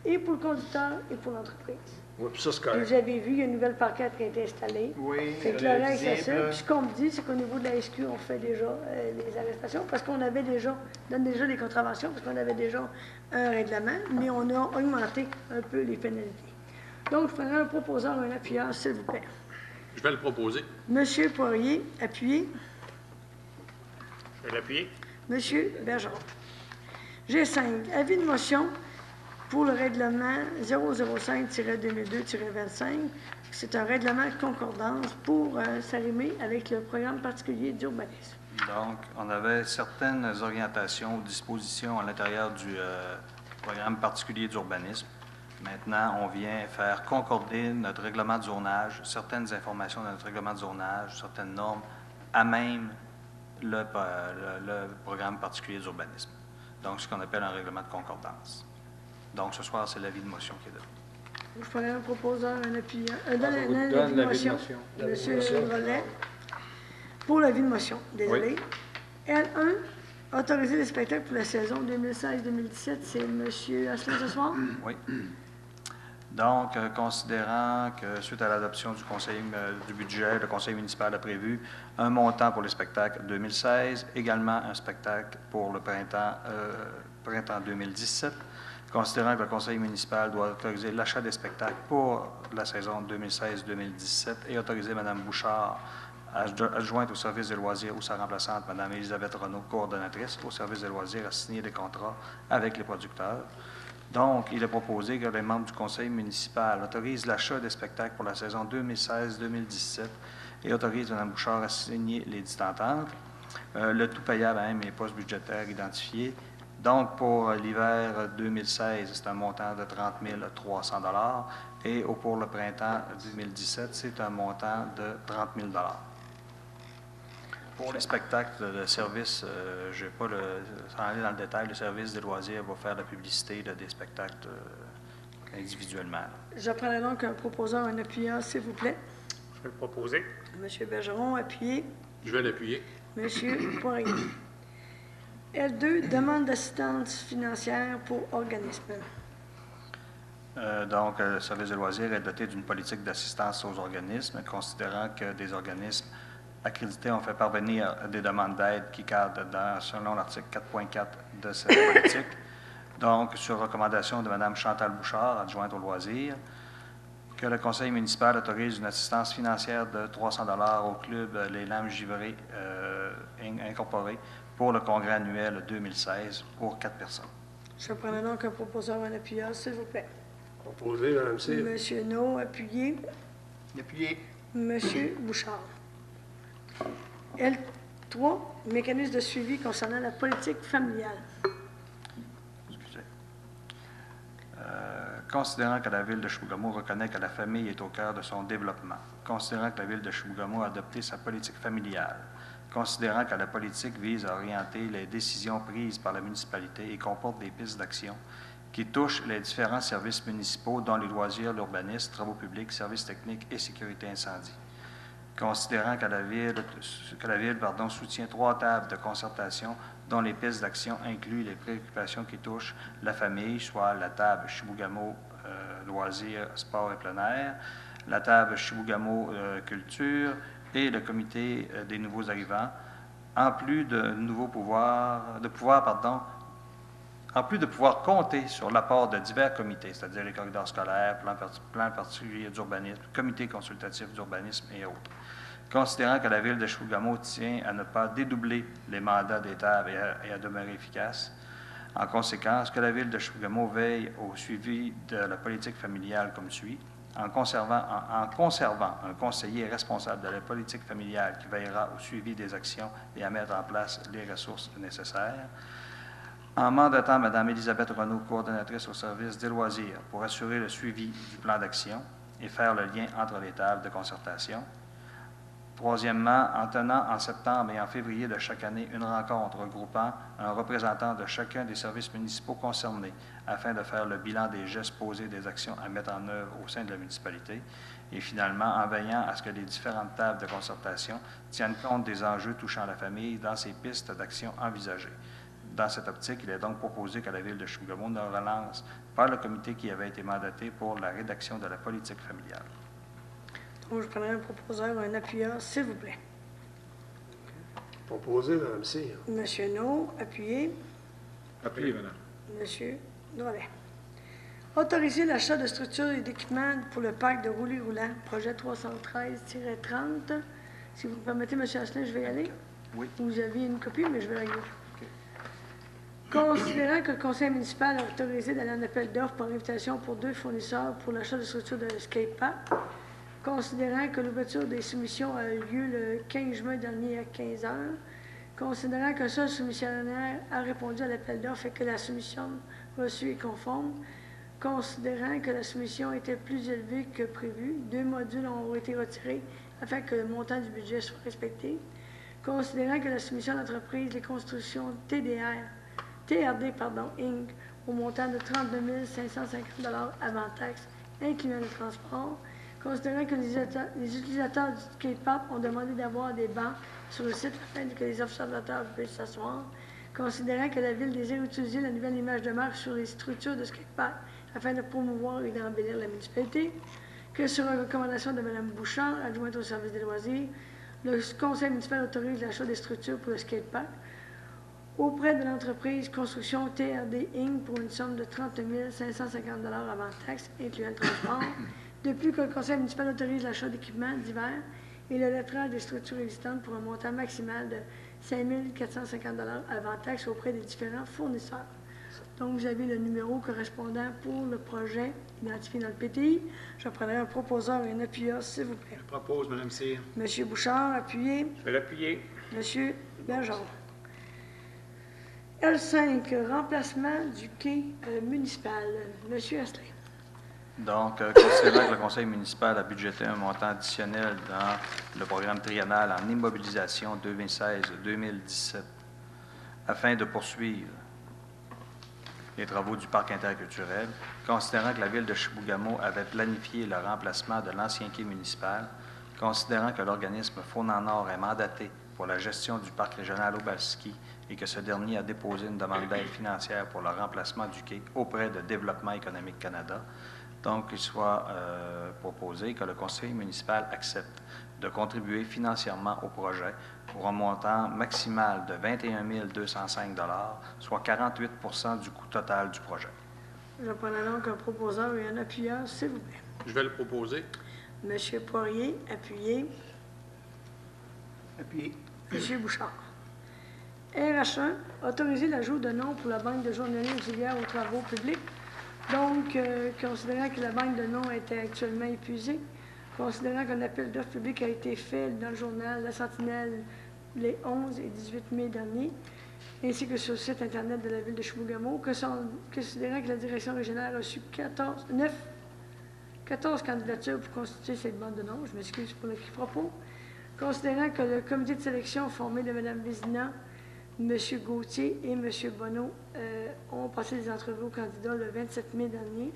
Speaker 1: et pour le conducteur et pour l'entreprise.
Speaker 9: Oui, puis ça, c'est
Speaker 1: Et
Speaker 9: correct.
Speaker 1: vous avez vu, il y a une nouvelle parquette qui a été installée.
Speaker 3: Oui,
Speaker 1: Fait que le reste, c'est ça.
Speaker 3: visible.
Speaker 1: Puis ce qu'on me dit, c'est qu'au niveau de la SQ, on fait déjà les arrestations parce qu'on avait déjà, donne déjà les contraventions parce qu'on avait déjà un règlement, mais on a augmenté un peu les pénalités. Donc, je prendrai un proposeur, un appuyeur, s'il vous plaît.
Speaker 6: Je vais le proposer.
Speaker 1: Monsieur Poirier, appuyé.
Speaker 6: Je vais l'appuyer.
Speaker 1: Monsieur Bergeron. G5, avis de motion pour le règlement 005-2002-25. C'est un règlement de concordance pour s'arrimer avec le programme particulier d'urbanisme.
Speaker 8: Donc, on avait certaines orientations ou dispositions à l'intérieur du programme particulier d'urbanisme. Maintenant, on vient faire concorder notre règlement de zonage, certaines informations de notre règlement de zonage, certaines normes, à même le programme particulier d'urbanisme. Donc, ce qu'on appelle un règlement de concordance. Donc, ce soir, c'est l'avis de motion qui est donné.
Speaker 1: Je ferai un proposeur, un appuyant.
Speaker 2: vous donne l'avis de motion.
Speaker 1: Monsieur Rollet. Pour l'avis de motion, désolé. L1, autoriser les spectacles pour la saison 2016-2017, c'est M. Asselin ce soir?
Speaker 8: Oui. Donc, considérant que suite à l'adoption du conseil du budget, le conseil municipal a prévu un montant pour les spectacles 2016, également un spectacle pour le printemps 2017, considérant que le conseil municipal doit autoriser l'achat des spectacles pour la saison 2016-2017 et autoriser Mme Bouchard, adjointe au service des loisirs, ou sa remplaçante, Mme Elisabeth Renaud, coordonnatrice au service des loisirs, à signer des contrats avec les producteurs. Donc, il est proposé que les membres du conseil municipal autorisent l'achat des spectacles pour la saison 2016-2017 et autorisent Mme Bouchard à signer les dites ententes. Le tout payable à mes postes budgétaires identifiés. Donc, pour l'hiver 2016, c'est un montant de 30 300 $ et pour le printemps 2017, c'est un montant de 30 000 $. Pour les spectacles de service, je ne vais pas sans aller dans le détail, le service des loisirs va faire la publicité des spectacles individuellement.
Speaker 1: Je prendrai donc un proposeur, un appuyeur, s'il vous plaît.
Speaker 6: Je vais le proposer.
Speaker 1: M. Bergeron, appuyé.
Speaker 6: Je vais l'appuyer.
Speaker 1: M. Poirier. L2, demande d'assistance financière pour organisme.
Speaker 8: Donc, le service des loisirs est doté d'une politique d'assistance aux organismes, considérant que des organismes accrédités ont fait parvenir des demandes d'aide qui cadrent selon l'article 4.4 de cette politique. Donc, sur recommandation de Mme Chantal Bouchard, adjointe aux loisirs, que le conseil municipal autorise une assistance financière de 300 $ au club Les Lames Givrées Incorporé pour le congrès annuel 2016 pour 4 personnes.
Speaker 1: Je prendrai donc un proposeur, un appuyeur, s'il vous plaît.
Speaker 9: Proposé, Mme Cyr.
Speaker 1: M. No, appuyé.
Speaker 3: Appuyé.
Speaker 1: M. Bouchard. L3, mécanisme de suivi concernant la politique familiale.
Speaker 8: Excusez. Considérant que la Ville de Chibougamau reconnaît que la famille est au cœur de son développement, considérant que la Ville de Chibougamau a adopté sa politique familiale, considérant que la politique vise à orienter les décisions prises par la municipalité et comporte des pistes d'action qui touchent les différents services municipaux, dont les loisirs, l'urbanisme, travaux publics, services techniques et sécurité incendie. Considérant que la Ville soutient 3 tables de concertation dont les pistes d'action incluent les préoccupations qui touchent la famille, soit la table Chibougamau loisirs, sport et plein air, la table Chibougamau culture et le comité des nouveaux arrivants, en plus de pouvoir compter sur l'apport de divers comités, c'est-à-dire les corridors scolaires, plan particulier d'urbanisme, comité consultatif d'urbanisme et autres. Considérant que la Ville de Chibougamau tient à ne pas dédoubler les mandats des tables et à demeurer efficace, en conséquence, que la Ville de Chibougamau veille au suivi de la politique familiale comme suit, en conservant un conseiller responsable de la politique familiale qui veillera au suivi des actions et à mettre en place les ressources nécessaires, en mandatant Mme Elisabeth Renaud, coordonnatrice au service des loisirs, pour assurer le suivi du plan d'action et faire le lien entre les tables de concertation. Troisièmement, en tenant en septembre et en février de chaque année une rencontre regroupant un représentant de chacun des services municipaux concernés afin de faire le bilan des gestes posés, des actions à mettre en œuvre au sein de la municipalité. Et finalement, en veillant à ce que les différentes tables de concertation tiennent compte des enjeux touchant la famille dans ces pistes d'action envisagées. Dans cette optique, il est donc proposé que la Ville de Chibougamau ne relance par le comité qui avait été mandaté pour la rédaction de la politique familiale.
Speaker 1: Donc, je prendrai un proposeur, un appuyeur, s'il vous plaît.
Speaker 9: Proposé, Mme Cyr.
Speaker 1: Monsieur No, appuyé.
Speaker 6: Appuyé, madame.
Speaker 1: Monsieur Drolet. Autoriser l'achat de structures et d'équipements pour le parc de roulis-roulants, projet 313-30. Si vous me permettez, M. Asselin, je vais y aller.
Speaker 8: Oui.
Speaker 1: Vous aviez une copie, mais je vais la lire. Considérant que le conseil municipal a autorisé d'aller en appel d'offres par invitation pour 2 fournisseurs pour l'achat de structures de skatepark, considérant que l'ouverture des soumissions a eu lieu le 15 juin dernier à 15 heures, considérant qu'un seul soumissionnaire a répondu à l'appel d'offres et que la soumission reçue est conforme, considérant que la soumission était plus élevée que prévu, 2 modules ont été retirés afin que le montant du budget soit respecté, considérant que la soumission d'entreprise Les Constructions TRD, Inc., au montant de 32 550 avant taxe, incluant le transport, considérant que les utilisateurs du skatepark ont demandé d'avoir des bancs sur le site afin que les observateurs puissent s'asseoir, considérant que la Ville désire utiliser la nouvelle image de marque sur les structures de skatepark afin de promouvoir et d'embellir la municipalité, que sur recommandation de Mme Bouchard, adjointe au service des loisirs, le conseil municipal autorise l'achat des structures pour le skatepark auprès de l'entreprise Construction TRD Inc. pour une somme de 32 550 avant taxe, incluant le transport, depuis que le conseil municipal autorise l'achat d'équipements divers et le lettrage des structures existantes pour un montant maximal de 5 450 avant taxe auprès des différents fournisseurs. Donc, vous avez le numéro correspondant pour le projet identifié dans le PTI. Je prendrai un proposeur et un appuyeur, s'il vous plaît.
Speaker 3: Je propose, Mme Cyr.
Speaker 1: M. Bouchard, appuyé.
Speaker 6: Je vais l'appuyer.
Speaker 1: M. Bergeron. L5, remplacement du quai municipal. M. Asselin.
Speaker 8: Donc, considérant que le conseil municipal a budgété un montant additionnel dans le programme triennal en immobilisation 2016-2017 afin de poursuivre les travaux du parc interculturel, considérant que la Ville de Chibougamau avait planifié le remplacement de l'ancien quai municipal, considérant que l'organisme Faune-en-Or est mandaté pour la gestion du parc régional Obalski et que ce dernier a déposé une demande d'aide financière pour le remplacement du quai auprès de Développement économique Canada. Donc, il soit proposé que le conseil municipal accepte de contribuer financièrement au projet pour un montant maximal de 21 205 soit 48 du coût total du projet.
Speaker 1: Je prendrai donc un proposeur et un appuyeur, s'il vous plaît.
Speaker 6: Je vais le proposer.
Speaker 1: M. Poirier, appuyé.
Speaker 3: Appuyé.
Speaker 1: M. Bouchard. RH1, autoriser l'ajout de noms pour la banque de journaliers auxiliaires aux travaux publics. Donc, considérant que la banque de noms était actuellement épuisée, considérant qu'un appel d'offres public a été fait dans le journal La Sentinelle les 11 et 18 mai dernier, ainsi que sur le site Internet de la Ville de Chibougamau, considérant que la direction régionale a reçu 14 candidatures pour constituer cette bande de noms, je m'excuse pour le propos, considérant que le comité de sélection formé de Mme Vézina, M. Gauthier et M. Bonneau ont passé des entrevues aux candidats le 27 mai dernier.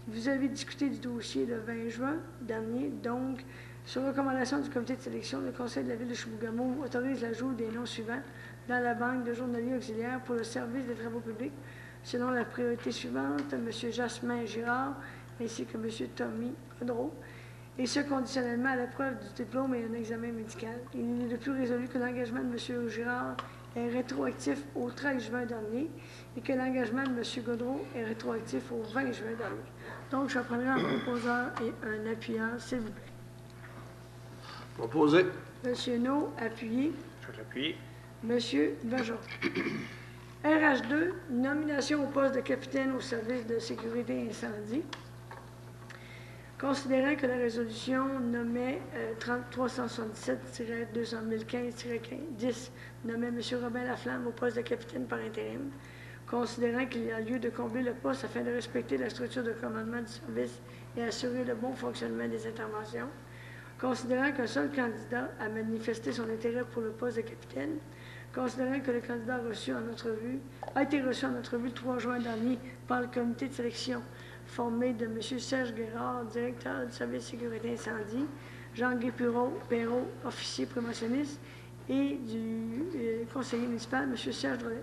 Speaker 1: Vous avez discuté du dossier le 20 juin dernier. Donc, sur recommandation du comité de sélection, le conseil de la Ville de Chibougamau autorise l'ajout des noms suivants dans la banque de journaliers auxiliaires pour le service des travaux publics, selon la priorité suivante, M. Jasmin Girard ainsi que M. Tommy Godreau, et ce conditionnellement à la preuve du diplôme et un examen médical. Il est de plus résolu que l'engagement de M. Girard est rétroactif au 13 juin dernier et que l'engagement de M. Godreau est rétroactif au 20 juin dernier. Donc, je prendrai un proposeur et un appuyeur, s'il vous plaît.
Speaker 9: Proposé.
Speaker 1: M. No, appuyé.
Speaker 6: Je vais l'appuyer.
Speaker 1: M. Bergeron. RH2, nomination au poste de capitaine au service de sécurité incendie. Considérant que la résolution nommait 377-2015-10 nommait M. Robin Laflamme au poste de capitaine par intérim, considérant qu'il y a lieu de combler le poste afin de respecter la structure de commandement du service et assurer le bon fonctionnement des interventions, considérant qu'un seul candidat a manifesté son intérêt pour le poste de capitaine, considérant que le candidat a été reçu en entrevue le 3 juin dernier par le comité de sélection formé de M. Serge Guérard, directeur du service sécurité incendie, Jean-Guy Perrault, officier promotionniste, et du conseiller municipal, M. Serge Drolet.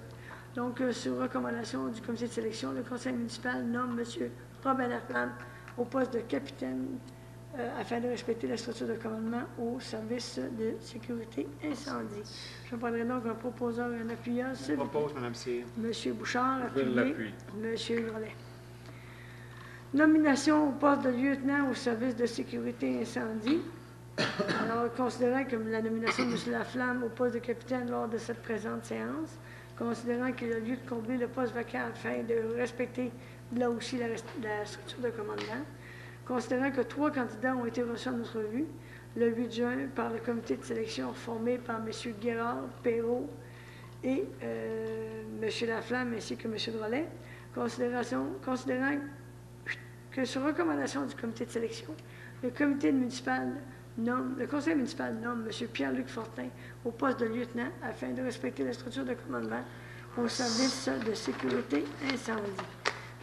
Speaker 1: Donc, sur recommandation du comité de sélection, le conseil municipal nomme M. Robin Laflamme au poste de capitaine afin de respecter la structure de commandement au service de sécurité incendie. Je prendrai donc un proposeur et un appuyeur.
Speaker 3: Je propose, Mme Cyr.
Speaker 1: M. Bouchard,
Speaker 6: Je
Speaker 1: appuyé.
Speaker 6: l'appuie.
Speaker 1: M. Drolet. Nomination au poste de lieutenant au service de sécurité incendie. Alors, considérant que la nomination de M. Laflamme au poste de capitaine lors de cette présente séance, considérant qu'il a lieu de combler le poste vacant afin de respecter là aussi la structure de commandement, considérant que 3 candidats ont été reçus en notre vue le 8 juin par le comité de sélection formé par M. Guérard, Perrault et M. Laflamme ainsi que M. Drolet, considérant que sur recommandation du comité de sélection, le conseil municipal nomme M. Pierre-Luc Fortin au poste de lieutenant afin de respecter la structure de commandement au service de sécurité incendie.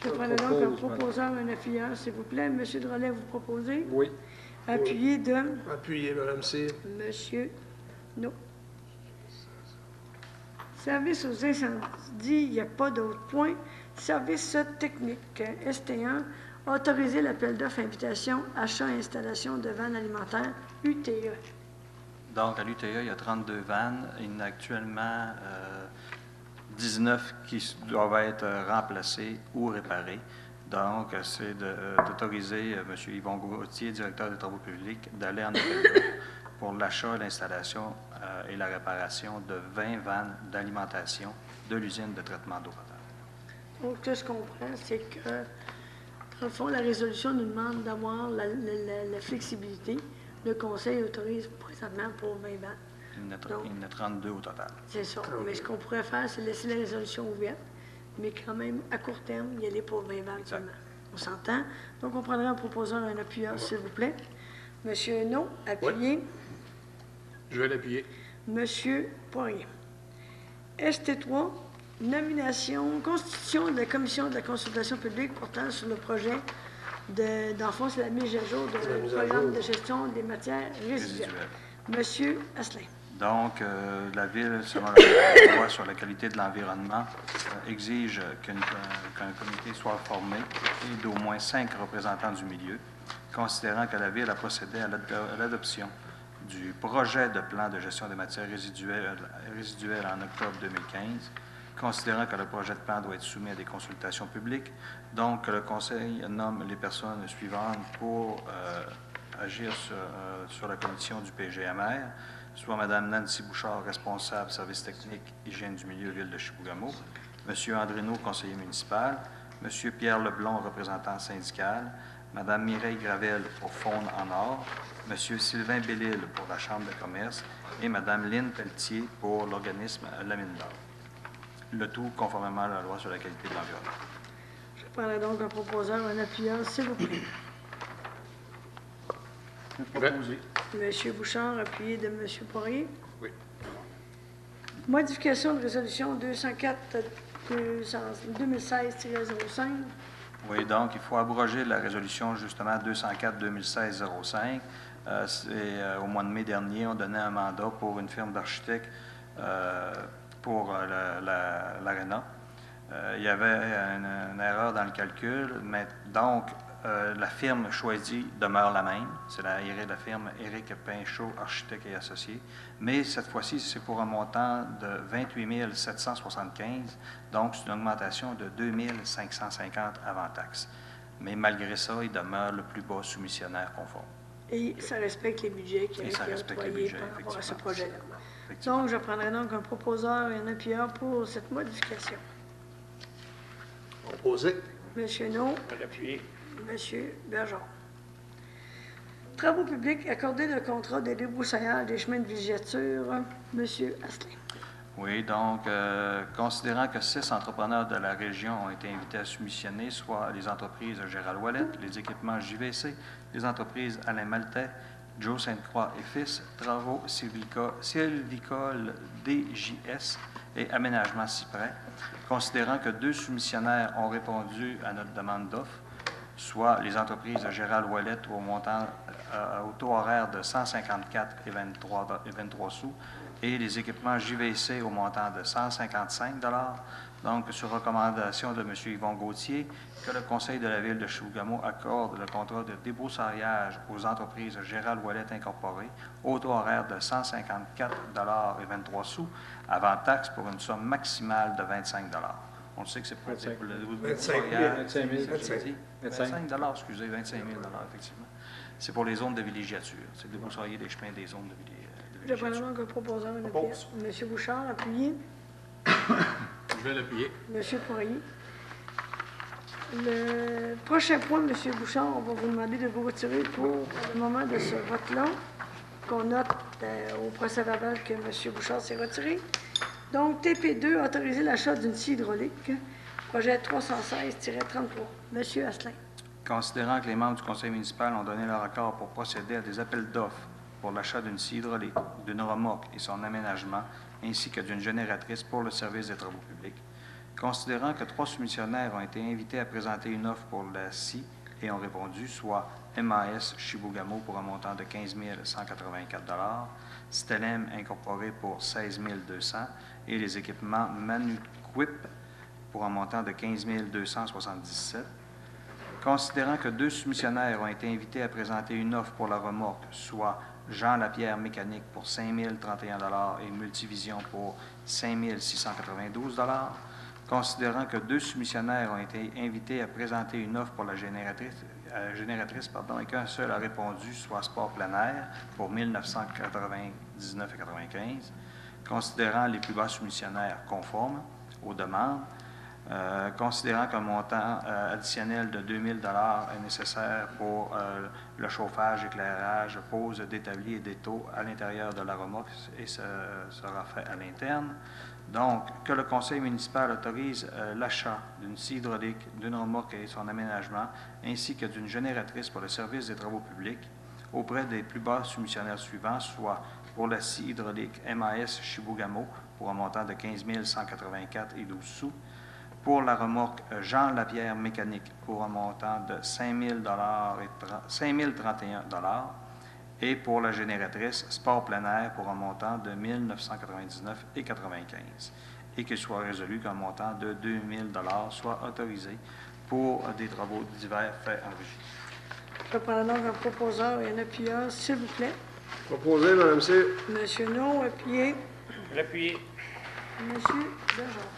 Speaker 1: Je prendrai donc un proposeur, un appuyeur, s'il vous plaît. M. Drolet, vous proposez?
Speaker 6: Oui.
Speaker 1: Appuyé de?
Speaker 9: Appuyé, Mme Cyr.
Speaker 1: Monsieur, non. Service aux incendies, il n'y a pas d'autre point. Service technique, ST1, autoriser l'appel d'offres invitation, achat et installation de vannes alimentaires, UTE.
Speaker 8: Donc, à l'UTE, il y a 32 vannes. Il y en a actuellement 19 qui doivent être remplacées ou réparées. Donc, c'est d'autoriser M. Yvon Gauthier, directeur des travaux publics, d'aller en appel d'offres pour l'achat, l'installation et la réparation de 20 vannes d'alimentation de l'usine de traitement d'eau potable.
Speaker 1: Donc, ce qu'on comprend, c'est que, dans le fond, la résolution nous demande d'avoir la flexibilité. Le Conseil autorise présentement pour 20 vannes.
Speaker 8: Il y en a 32 au total.
Speaker 1: C'est ça. Mais ce qu'on pourrait faire, c'est laisser la résolution ouverte, mais quand même, à court terme, y aller pour 20 vannes seulement. On s'entend? Donc, on prendra un proposeur et un appuyeur, s'il vous plaît. Monsieur Hainaut, appuyé.
Speaker 6: Oui. Je vais l'appuyer. Monsieur
Speaker 1: Poirier. ST3, nomination, constitution de la commission de la consultation publique portant sur le projet dans le fond, c'est la mise à jour du programme de gestion des matières résiduelles. Monsieur Asselin.
Speaker 8: Donc, la Ville, selon la loi sur la qualité de l'environnement, exige qu'un comité soit formé et d'au moins 5 représentants du milieu, considérant que la Ville a procédé à l'adoption du projet de plan de gestion des matières résiduelles en octobre 2015, considérant que le projet de plan doit être soumis à des consultations publiques. Donc, le Conseil nomme les personnes suivantes pour agir sur la commission du PGMR, soit Mme Nancy Bouchard, responsable service technique, hygiène du milieu, Ville de Chibougamau, M. Andrino, conseiller municipal, M. Pierre Leblond, représentant syndical, Mme Mireille Gravel pour Faune en Or, M. Sylvain Bellil pour la Chambre de commerce et Mme Lynne Pelletier pour l'organisme La Mine d'Or. Le tout conformément à la loi sur la qualité de l'environnement.
Speaker 1: Je prendrai donc un proposeur, un appuyeur, s'il vous plaît. M. Bouchard, appuyé de M. Poirier.
Speaker 6: Oui.
Speaker 1: Modification de résolution 204-2016-05.
Speaker 8: Oui, donc il faut abroger la résolution justement 204-2016-05. Au mois de mai dernier, on donnait un mandat pour une firme d'architectes pour l'ARENA. Il y avait une erreur dans le calcul, mais donc la firme choisie demeure la même. C'est la firme Éric Pinchot, architecte et associé. Mais cette fois-ci, c'est pour un montant de 28 775, donc c'est une augmentation de 2 550 avant taxe. Mais malgré ça, il demeure le plus bas soumissionnaire conforme.
Speaker 1: Et ça respecte les budgets qui ont été octroyés par rapport à ce projet-là. Donc, je prendrai donc un proposeur et un appuyeur pour cette modification.
Speaker 9: Proposé.
Speaker 1: Monsieur No.
Speaker 6: Appuyé.
Speaker 1: Monsieur Bergeron. Travaux publics, accorder le contrat de débroussaillage des chemins de villégiature, Monsieur Asselin.
Speaker 8: Oui, donc, considérant que 6 entrepreneurs de la région ont été invités à soumissionner, soit les entreprises Gérald Ouellet, les équipements JVC, les entreprises Alain Maltais, Joe Sainte-Croix et Fils, Travaux sylvicoles DJS et Aménagement Cyprès, considérant que 2 soumissionnaires ont répondu à notre demande d'offre, soit les entreprises Gérald Ouellet au taux horaire de 154 et 23 sous, et les équipements JVC au montant de 155 $. Donc, sur recommandation de M. Yvon Gauthier, que le Conseil de la Ville de Chibougamau accorde le contrat de débroussaillage aux entreprises Gérald Ouellet Incorporées au taux horaire de 154,23 $, avant taxe, pour une somme maximale de 25 $. On le sait que c'est pour le débroussaillage.
Speaker 2: 25 000.
Speaker 8: 25 $, excusez, 25 000 $, effectivement. C'est pour les zones de villégiature. C'est de débroussailler des chemins des zones de villégiature.
Speaker 1: Le Parlement que proposant une pièce. M. Bouchard, appuyé.
Speaker 6: Je vais l'appuyer.
Speaker 1: M. Poirier. Le prochain point, M. Bouchard, on va vous demander de vous retirer pour le moment de ce vote-là, qu'on note au procès-verbal que M. Bouchard s'est retiré. Donc, TP2, autoriser l'achat d'une scie hydraulique, projet 316-33. M. Asselin.
Speaker 8: Considérant que les membres du conseil municipal ont donné leur accord pour procéder à des appels d'offres pour l'achat d'une scie hydraulique, d'une remorque et son aménagement, ainsi que d'une génératrice pour le service des travaux publics. Considérant que 3 soumissionnaires ont été invités à présenter une offre pour la scie et ont répondu, soit MAS Chibougamau pour un montant de 15 184 $, Stelem Incorporé pour 16 200 $ et les équipements Manuquip pour un montant de 15 277 $. Considérant que 2 soumissionnaires ont été invités à présenter une offre pour la remorque, soit Jean Lapierre Mécanique pour 5 031 $ et Multivision pour 5 692 $. Considérant que 2 soumissionnaires ont été invités à présenter une offre pour la génératrice et qu'un seul a répondu, soit Sport Plein Air, pour 1 999,95 $. Considérant les plus bas soumissionnaires conformes aux demandes, considérant qu'un montant additionnel de 2 000 $ est nécessaire pour le chauffage, éclairage, pose d'établis et d'étaux à l'intérieur de la remorque, et ce sera fait à l'interne. Donc, que le conseil municipal autorise l'achat d'une scie hydraulique, d'une remorque et son aménagement, ainsi que d'une génératrice pour le service des travaux publics auprès des plus bas soumissionnaires suivants, soit pour la scie hydraulique MAS Chibougamau pour un montant de 15 184,12 $, pour la remorque Jean Lapierre Mécanique pour un montant de 5 031 $, et pour la génératrice Sport Plein Air pour un montant de 1 999,95 $, et qu'il soit résolu qu'un montant de 2 000 $ soit autorisé pour des travaux divers faits en régie.
Speaker 1: Je prends donc un proposeur et un appuyeur, s'il vous plaît.
Speaker 9: Proposé, Mme C.
Speaker 1: Monsieur Non, appuyé.
Speaker 2: Appuyé.
Speaker 1: Monsieur Bergeron.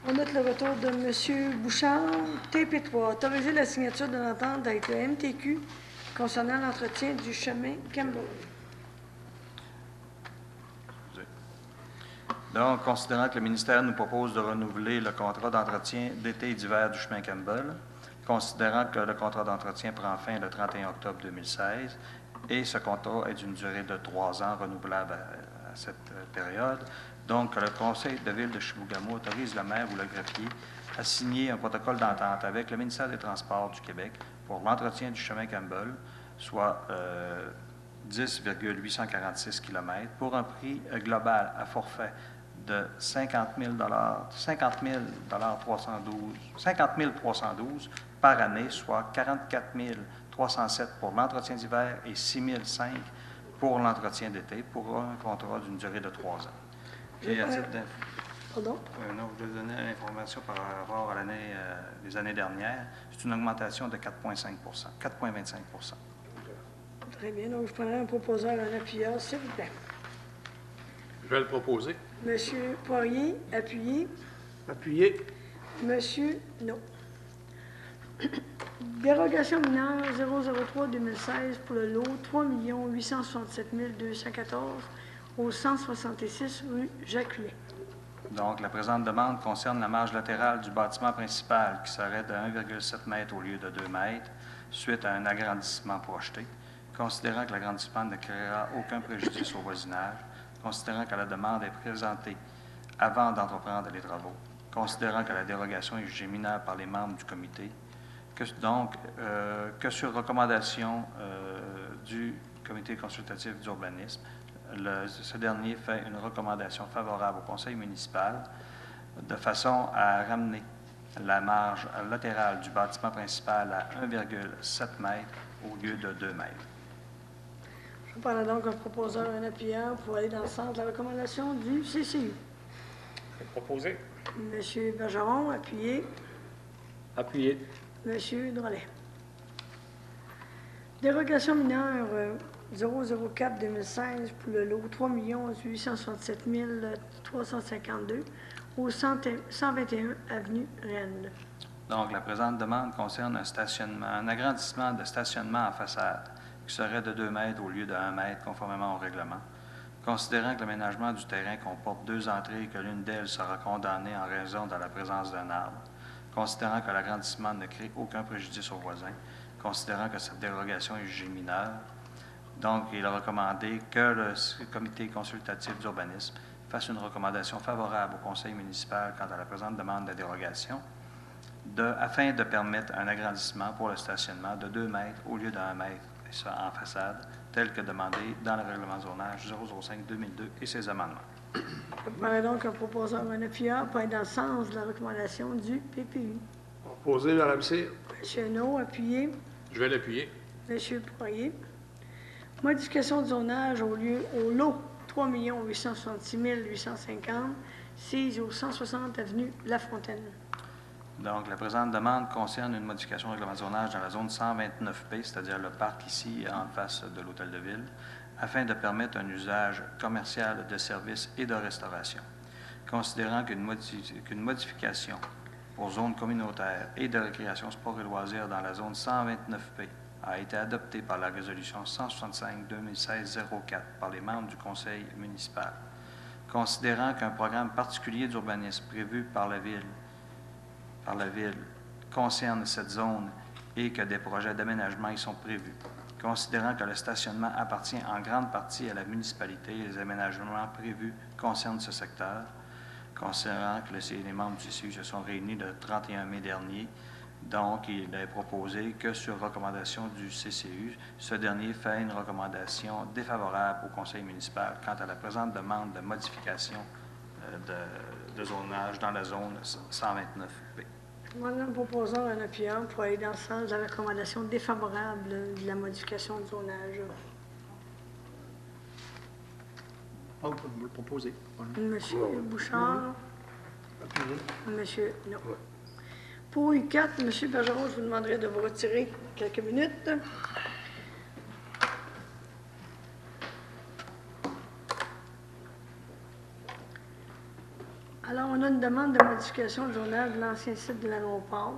Speaker 1: On note le retour de M. Bouchard. TP3, autoriser la signature de l'entente avec le MTQ concernant l'entretien du chemin Campbell.
Speaker 8: Donc, considérant que le ministère nous propose de renouveler le contrat d'entretien d'été et d'hiver du chemin Campbell, considérant que le contrat d'entretien prend fin le 31 octobre 2016 et ce contrat est d'une durée de 3 ans renouvelable à cette période, donc, le Conseil de ville de Chibougamau autorise le maire ou le greffier à signer un protocole d'entente avec le ministère des Transports du Québec pour l'entretien du chemin Campbell, soit 10,846 km, pour un prix global à forfait de 50 312 par année, soit 44 307 pour l'entretien d'hiver et 6 005 pour l'entretien d'été, pour un contrat d'une durée de 3 ans. Et à titre
Speaker 1: Pardon?
Speaker 8: non, je vais donner l'information par rapport à les années dernières. C'est une augmentation de 4,25 %.
Speaker 1: Très bien. Donc, je prendrai un proposeur et un appuyeur, s'il vous plaît.
Speaker 6: Je vais le proposer.
Speaker 1: Monsieur Poirier, appuyé.
Speaker 9: Appuyé.
Speaker 1: Monsieur Non. Dérogation mineure 003-2016 pour le lot 3 867 214 au 166 rue Jacquelet.
Speaker 8: Donc, la présente demande concerne la marge latérale du bâtiment principal qui serait de 1,7 m au lieu de 2 m suite à un agrandissement projeté. Considérant que l'agrandissement ne créera aucun préjudice au voisinage, considérant que la demande est présentée avant d'entreprendre les travaux, considérant que la dérogation est jugée mineure par les membres du comité, que sur recommandation du comité consultatif d'urbanisme, ce dernier fait une recommandation favorable au conseil municipal de façon à ramener la marge latérale du bâtiment principal à 1,7 m au lieu de 2 m.
Speaker 1: Je parle donc un proposeur, un appuyant pour aller dans le sens de la recommandation du CCU.
Speaker 6: Proposé.
Speaker 1: M. Bergeron, appuyé.
Speaker 2: Appuyé.
Speaker 1: M. Drolet. Dérogation mineure 004-2016 pour le lot 3 867 352 au 121 avenue Rennes.
Speaker 8: Donc, la présente demande concerne un agrandissement de stationnement en façade qui serait de 2 mètres au lieu de 1 mètre conformément au règlement. Considérant que l'aménagement du terrain comporte 2 entrées et que l'une d'elles sera condamnée en raison de la présence d'un arbre, considérant que l'agrandissement ne crée aucun préjudice aux voisins, considérant que cette dérogation est jugée mineure, donc il est recommandé que le comité consultatif d'urbanisme fasse une recommandation favorable au conseil municipal quant à la présente demande de dérogation, afin de permettre un agrandissement pour le stationnement de 2 mètres au lieu de 1 mètre, et ça en façade, tel que demandé dans le règlement de zonage 005-2002 et ses amendements.
Speaker 1: Je parle donc un proposeur, un appuyant pour aller dans le sens de la recommandation du PPU.
Speaker 9: Proposé, Mme Cyr.
Speaker 1: M. Hainaut, appuyé.
Speaker 6: Je vais l'appuyer.
Speaker 1: M. Poirier. Modification de zonage au lot 3 866 850, 6 au 160 avenue La Fontaine.
Speaker 8: Donc, la présente demande concerne une modification du règlement de zonage dans la zone 129B, c'est-à-dire le parc ici en face de l'Hôtel de Ville, afin de permettre un usage commercial de services et de restauration. Considérant qu'une modification pour zone communautaire et de récréation, sport et loisirs dans la zone 129B a été adoptée par la résolution 165-2016-04 par les membres du conseil municipal. Considérant qu'un programme particulier d'urbanisme prévu par la Ville concerne cette zone et que des projets d'aménagement y sont prévus. Considérant que le stationnement appartient en grande partie à la municipalité et les aménagements prévus concernent ce secteur. Considérant que les membres du CCU se sont réunis le 31 mai dernier, donc il est proposé que sur recommandation du CCU, ce dernier fait une recommandation défavorable au conseil municipal quant à la présente demande de modification de zonage dans la zone 129B.
Speaker 1: Madame proposant un appuyant pour aller dans le sens de la recommandation défavorable de la modification du zonage.
Speaker 3: Oh, vous le proposez.
Speaker 1: Monsieur Bouchard.
Speaker 9: Appuyé.
Speaker 1: Monsieur, non. Pour U4, M. Bergeron, je vous demanderai de vous retirer quelques minutes. Alors, on a une demande de modification de zonage de l'ancien site de l'aéroport.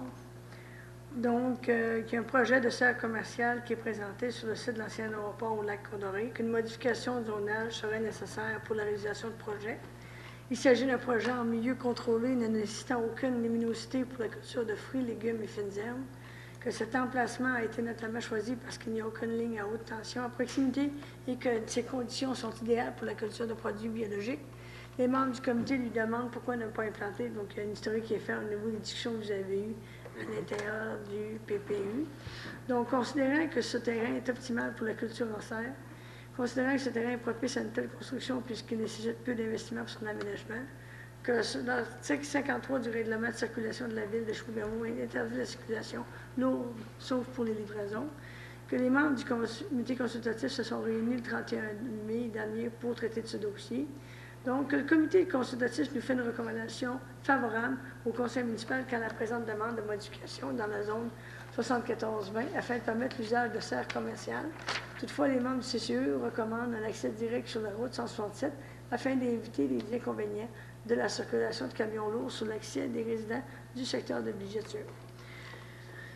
Speaker 1: Donc, il y a un projet de serre commerciale qui est présenté sur le site de l'ancien aéroport au Lac-Condoré, qu'une modification de zonage serait nécessaire pour la réalisation du projet. Il s'agit d'un projet en milieu contrôlé ne nécessitant aucune luminosité pour la culture de fruits, légumes et fines herbes, que cet emplacement a été notamment choisi parce qu'il n'y a aucune ligne à haute tension à proximité et que ces conditions sont idéales pour la culture de produits biologiques. Les membres du comité lui demandent pourquoi ne pas implanter. Donc, il y a une historique qui est faite au niveau des discussions que vous avez eues à l'intérieur du PPU. Donc, considérant que ce terrain est optimal pour la culture en serre, considérant que ce terrain est propice à une telle construction puisqu'il nécessite peu d'investissement pour son aménagement, que l'article 53 du règlement de circulation de la ville de Choubermont interdit la circulation lourde, sauf pour les livraisons, que les membres du comité consultatif se sont réunis le 31 mai dernier pour traiter de ce dossier. Donc, le comité consultatif nous fait une recommandation favorable au conseil municipal quant à la présente demande de modification dans la zone 74-20 afin de permettre l'usage de serres commerciales. Toutefois, les membres du CCE recommandent un accès direct sur la route 167 afin d'éviter les inconvénients de la circulation de camions lourds sur l'accès des résidents du secteur de villégiature.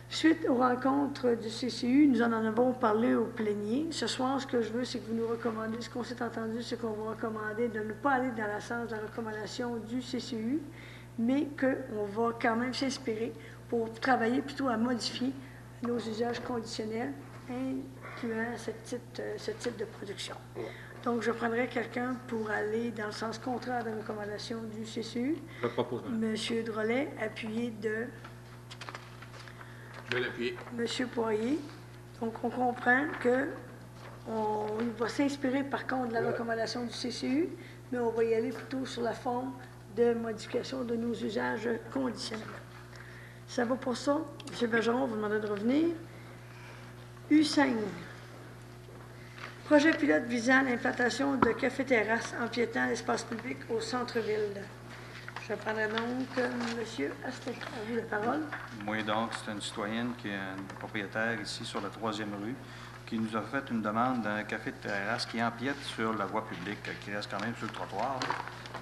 Speaker 1: Suite aux rencontres du CCU, nous en avons parlé au plénier. Ce soir, ce que je veux, c'est que vous nous recommandez, ce qu'on s'est entendu, c'est qu'on va recommander de ne pas aller dans le sens de la recommandation du CCU, mais qu'on va quand même s'inspirer pour travailler plutôt à modifier nos usages conditionnels, incluant ce type de production. Donc, je prendrai quelqu'un pour aller dans le sens contraire de la recommandation du CCU.
Speaker 2: Je propose.
Speaker 1: M. Drolet, appuyé de...
Speaker 6: Je vais l'appuyer.
Speaker 1: M. Poirier. Donc, on comprend qu'il va s'inspirer, par contre, de la recommandation du CCU, mais on va y aller plutôt sur la forme de modification de nos usages conditionnels. Ça va pour ça? M. Bergeron, vous demandez de revenir. U5. Projet pilote visant l'implantation de café-terrasse empiétant l'espace public au centre-ville. Je prendrai donc M. Astek, à vous la parole.
Speaker 8: Oui, donc, c'est une citoyenne qui est une propriétaire ici sur la 3e rue qui nous a fait une demande d'un café-terrasse qui empiète sur la voie publique, qui reste quand même sur le trottoir,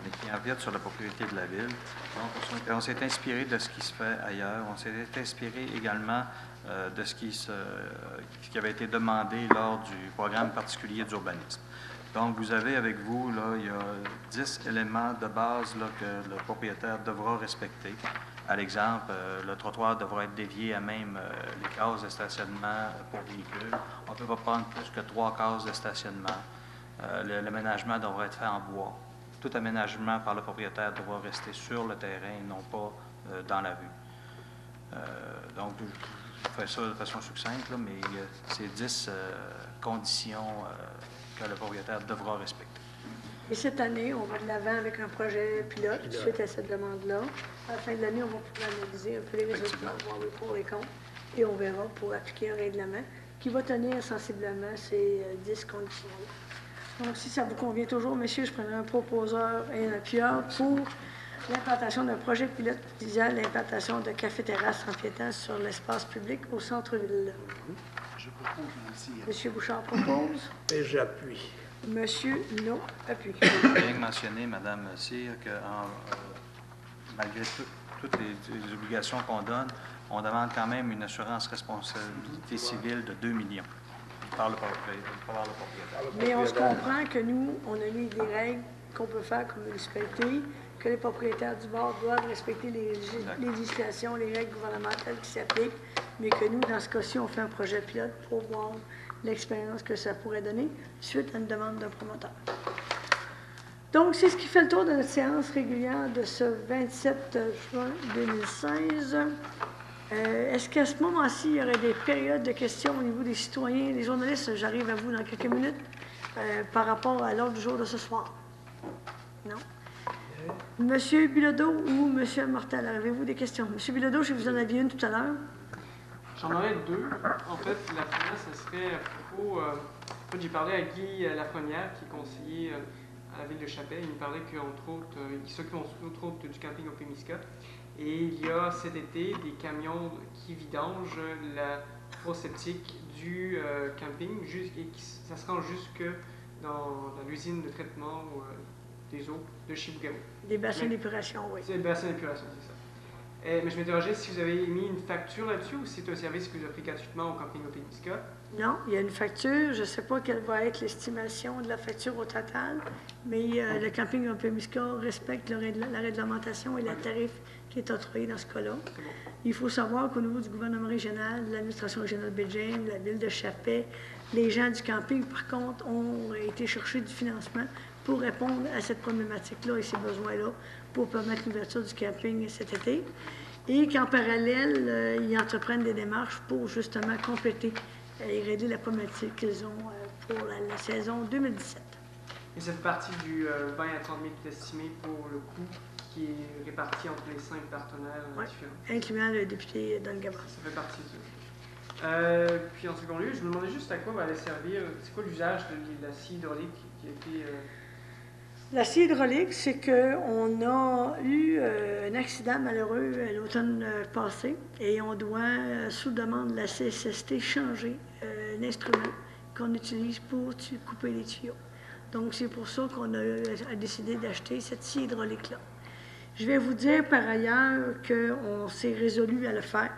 Speaker 8: mais qui empiète sur la propriété de la ville. Donc, on s'est inspiré de ce qui se fait ailleurs. On s'est inspiré également de ce qui avait été demandé lors du programme particulier d'urbanisme. Donc, vous avez avec vous, là, il y a 10 éléments de base là, que le propriétaire devra respecter. À l'exemple, le trottoir devra être dévié à même les cases de stationnement pour véhicules. On ne peut pas prendre plus que 3 cases de stationnement. L'aménagement devra être fait en bois. Tout aménagement par le propriétaire devra rester sur le terrain et non pas dans la rue. Donc, je fais ça de façon succincte, là, mais c'est 10 conditions que le propriétaire devra respecter.
Speaker 1: Et cette année, on va de l'avant avec un projet pilote suite à cette demande-là. À la fin de l'année, on va pouvoir analyser un peu les résultats, voir les pour et contre, et on verra pour appliquer un règlement qui va tenir sensiblement ces 10 conditions-là. Donc, si ça vous convient toujours, messieurs, je prendrai un proposeur et un appuyeur pour l'implantation d'un projet pilote visant l'implantation de café-terrasse empiétant sur l'espace public au centre-ville.
Speaker 3: Je propose aussi.
Speaker 1: M. Bouchard propose.
Speaker 9: Et j'appuie.
Speaker 1: Monsieur No appuie.
Speaker 8: Je veux bien mentionner, Mme Cyr, que malgré toutes les obligations qu'on donne, on demande quand même une assurance responsabilité civile de 2 millions par le propriétaire.
Speaker 1: Mais on se comprend que nous, on a mis des règles qu'on peut faire comme municipalité, que les propriétaires du bord doivent respecter les législations, les règles gouvernementales qui s'appliquent, mais que nous, dans ce cas-ci, on fait un projet pilote pour voir l'expérience que ça pourrait donner suite à une demande d'un promoteur. Donc, c'est ce qui fait le tour de notre séance régulière de ce 27 juin 2016. Est-ce qu'à ce moment-ci, il y aurait des périodes de questions au niveau des citoyens, des journalistes? J'arrive à vous dans quelques minutes par rapport à l'ordre du jour de ce soir. Non? Monsieur Bilodeau ou Monsieur Martel, avez-vous des questions? Monsieur Bilodeau, je vous en aviez une tout à l'heure.
Speaker 5: J'en aurais 2. En fait, la première, ce serait à propos... j'ai parlé à Guy Lafrenière, qui est conseiller à la ville de Chapelle. Il me parlait qu'entre autres, il s'occupe entre autres du camping au Pémisca. Et il y a cet été des camions qui vidangent la fosse septique du camping, et ça se rend jusque dans l'usine de traitement des eaux de Chibougamau.
Speaker 1: Des bassins d'épuration, oui.
Speaker 5: C'est des bassins d'épuration, c'est ça. Mais je m'interrogeais si vous avez mis une facture là-dessus ou si c'est un service que vous offrez gratuitement au camping au Pémisca.
Speaker 1: Non, il y a une facture. Je ne sais pas quelle va être l'estimation de la facture au total, mais le camping au Pémisca respecte la réglementation et le tarif qui est octroyé dans ce cas-là. Bon. Il faut savoir qu'au niveau du gouvernement régional, de l'administration régionale de Belgique, la ville de Chapelle, les gens du camping, par contre, ont été chercher du financement pour répondre à cette problématique-là et ces besoins-là pour permettre l'ouverture du camping cet été. Et qu'en parallèle, ils entreprennent des démarches pour justement compléter et régler la problématique qu'ils ont pour la saison 2017.
Speaker 5: Et cette partie du 20 à 30 000 est estimée pour le coût qui est réparti entre les 5 partenaires différents.
Speaker 1: Incluant le député Don Gabas.
Speaker 5: Ça fait partie de ça. Puis en second lieu, je me demandais juste à quoi va aller servir, c'est quoi l'usage de la scie hydraulique qui a été...
Speaker 1: La scie hydraulique, c'est qu'on a eu un accident malheureux l'automne passé et on doit, sous demande de la CSST, changer l'instrument qu'on utilise pour couper les tuyaux. Donc, c'est pour ça qu'on a décidé d'acheter cette scie hydraulique-là. Je vais vous dire par ailleurs qu'on s'est résolu à le faire.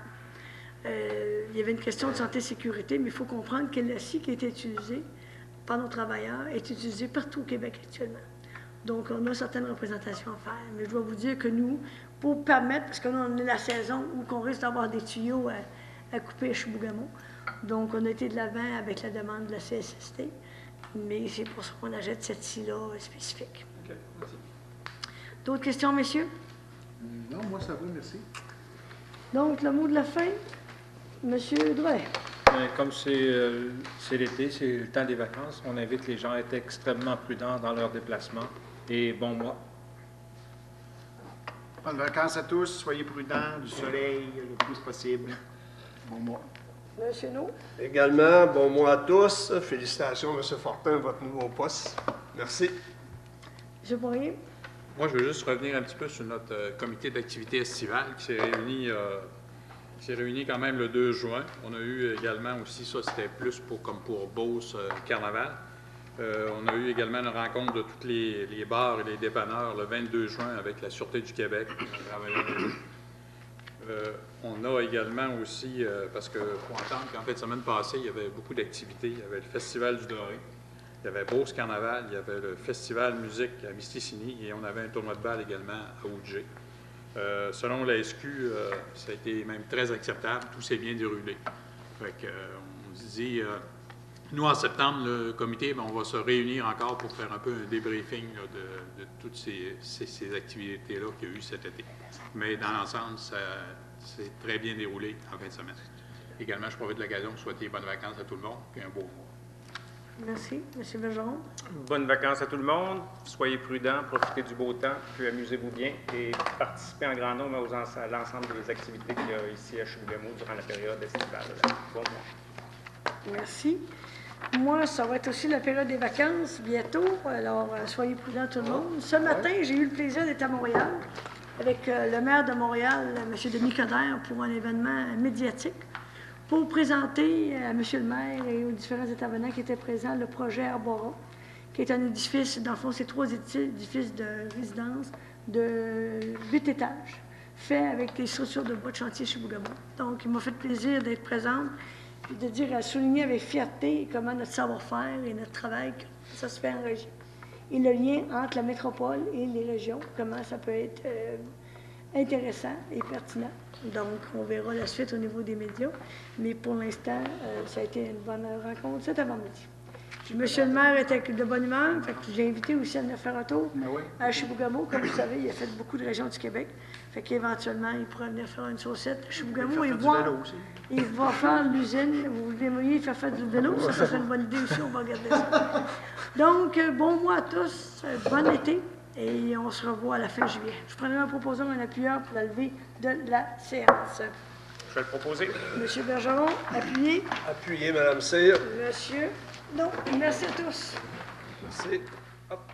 Speaker 1: Il y avait une question de santé et sécurité, mais il faut comprendre que la scie qui a été utilisée par nos travailleurs est utilisée partout au Québec actuellement. Donc, on a certaines représentations à faire. Mais je dois vous dire que nous, pour permettre, parce que là, on est la saison où on risque d'avoir des tuyaux à couper à Chibougamau, donc on a été de l'avant avec la demande de la CSST, mais c'est pour ça qu'on achète cette scie-là spécifique.
Speaker 5: OK, merci.
Speaker 1: D'autres questions, messieurs?
Speaker 6: Non, moi ça va, merci.
Speaker 1: Donc, le mot de la fin, Monsieur Drouet.
Speaker 2: Comme c'est l'été, c'est le temps des vacances, on invite les gens à être extrêmement prudents dans leurs déplacements et bon mois.
Speaker 3: Bonnes vacances à tous. Soyez prudents, du soleil le plus possible. Bon mois.
Speaker 1: Monsieur No.
Speaker 9: Également, bon mois à tous. Félicitations, M. Fortin, votre nouveau poste. Merci.
Speaker 1: M. Poirier.
Speaker 6: Moi, je veux juste revenir un petit peu sur notre comité d'activité estivale qui s'est réuni quand même le 2 juin. On a eu également aussi, ça c'était plus comme pour Beauce Carnaval. On a eu également une rencontre de tous les bars et les dépanneurs le 22 juin avec la Sûreté du Québec. On a également aussi, parce qu'il faut entendre qu'en fait, la semaine passée, il y avait beaucoup d'activités. Il y avait le Festival du Doré, il y avait Beauce Carnaval, il y avait le Festival musique à Mistigny et on avait un tournoi de balle également à Auger. Selon la SQ, ça a été même très acceptable, tout s'est bien déroulé. Fait que, on se dit, nous en septembre, le comité, on va se réunir encore pour faire un peu un débriefing là, de toutes ces activités-là qu'il y a eu cet été. Mais dans l'ensemble, ça s'est très bien déroulé en fin de semaine. Également, je profite de l'occasion pour souhaiter bonnes vacances à tout le monde et un beau mois.
Speaker 1: Merci. M. Bergeron.
Speaker 10: Bonnes vacances à tout le monde. Soyez prudents, profitez du beau temps, puis amusez-vous bien et participez en grand nombre à l'ensemble des activités qu'il y a ici à Chibougamau durant la période estivale. Bon mois.
Speaker 1: Merci. Moi, ça va être aussi la période des vacances bientôt, alors soyez prudents tout le monde. Ce matin, j'ai eu le plaisir d'être à Montréal avec le maire de Montréal, M. Denis Coderre, pour un événement médiatique pour présenter à M. le maire et aux différents intervenants qui étaient présents le projet Arbora, qui est un édifice, dans le fond, c'est 3 édifices de résidence de 8 étages, fait avec des structures de bois de chantier chez Chibougamau. Donc, il m'a fait plaisir d'être présente et de dire, à souligner avec fierté comment notre savoir-faire et notre travail, ça se fait en région. Et le lien entre la métropole et les régions, comment ça peut être intéressant et pertinent. Donc, on verra la suite au niveau des médias. Mais pour l'instant, ça a été une bonne rencontre cet avant-midi. Puis, M. le maire était de bonne humeur, fait que j'ai invité aussi à venir faire un tour à Chibougamau. Comme vous savez, il a fait beaucoup de régions du Québec. Fait qu'éventuellement, il pourrait venir faire une saucette à Chibougamau et voir. Il va faire l'usine. Vous voulez faire du vélo? Ça serait une bonne idée aussi. On va regarder ça. Donc, bon mois à tous. Bon été. Et on se revoit à la fin juillet. Je prendrai en proposant un appuyeur pour la levée de la séance.
Speaker 10: Je vais le proposer.
Speaker 1: M. Bergeron, appuyez.
Speaker 9: Appuyez, Mme Cyr.
Speaker 1: Monsieur. Non, merci à tous.
Speaker 9: Merci. Hop.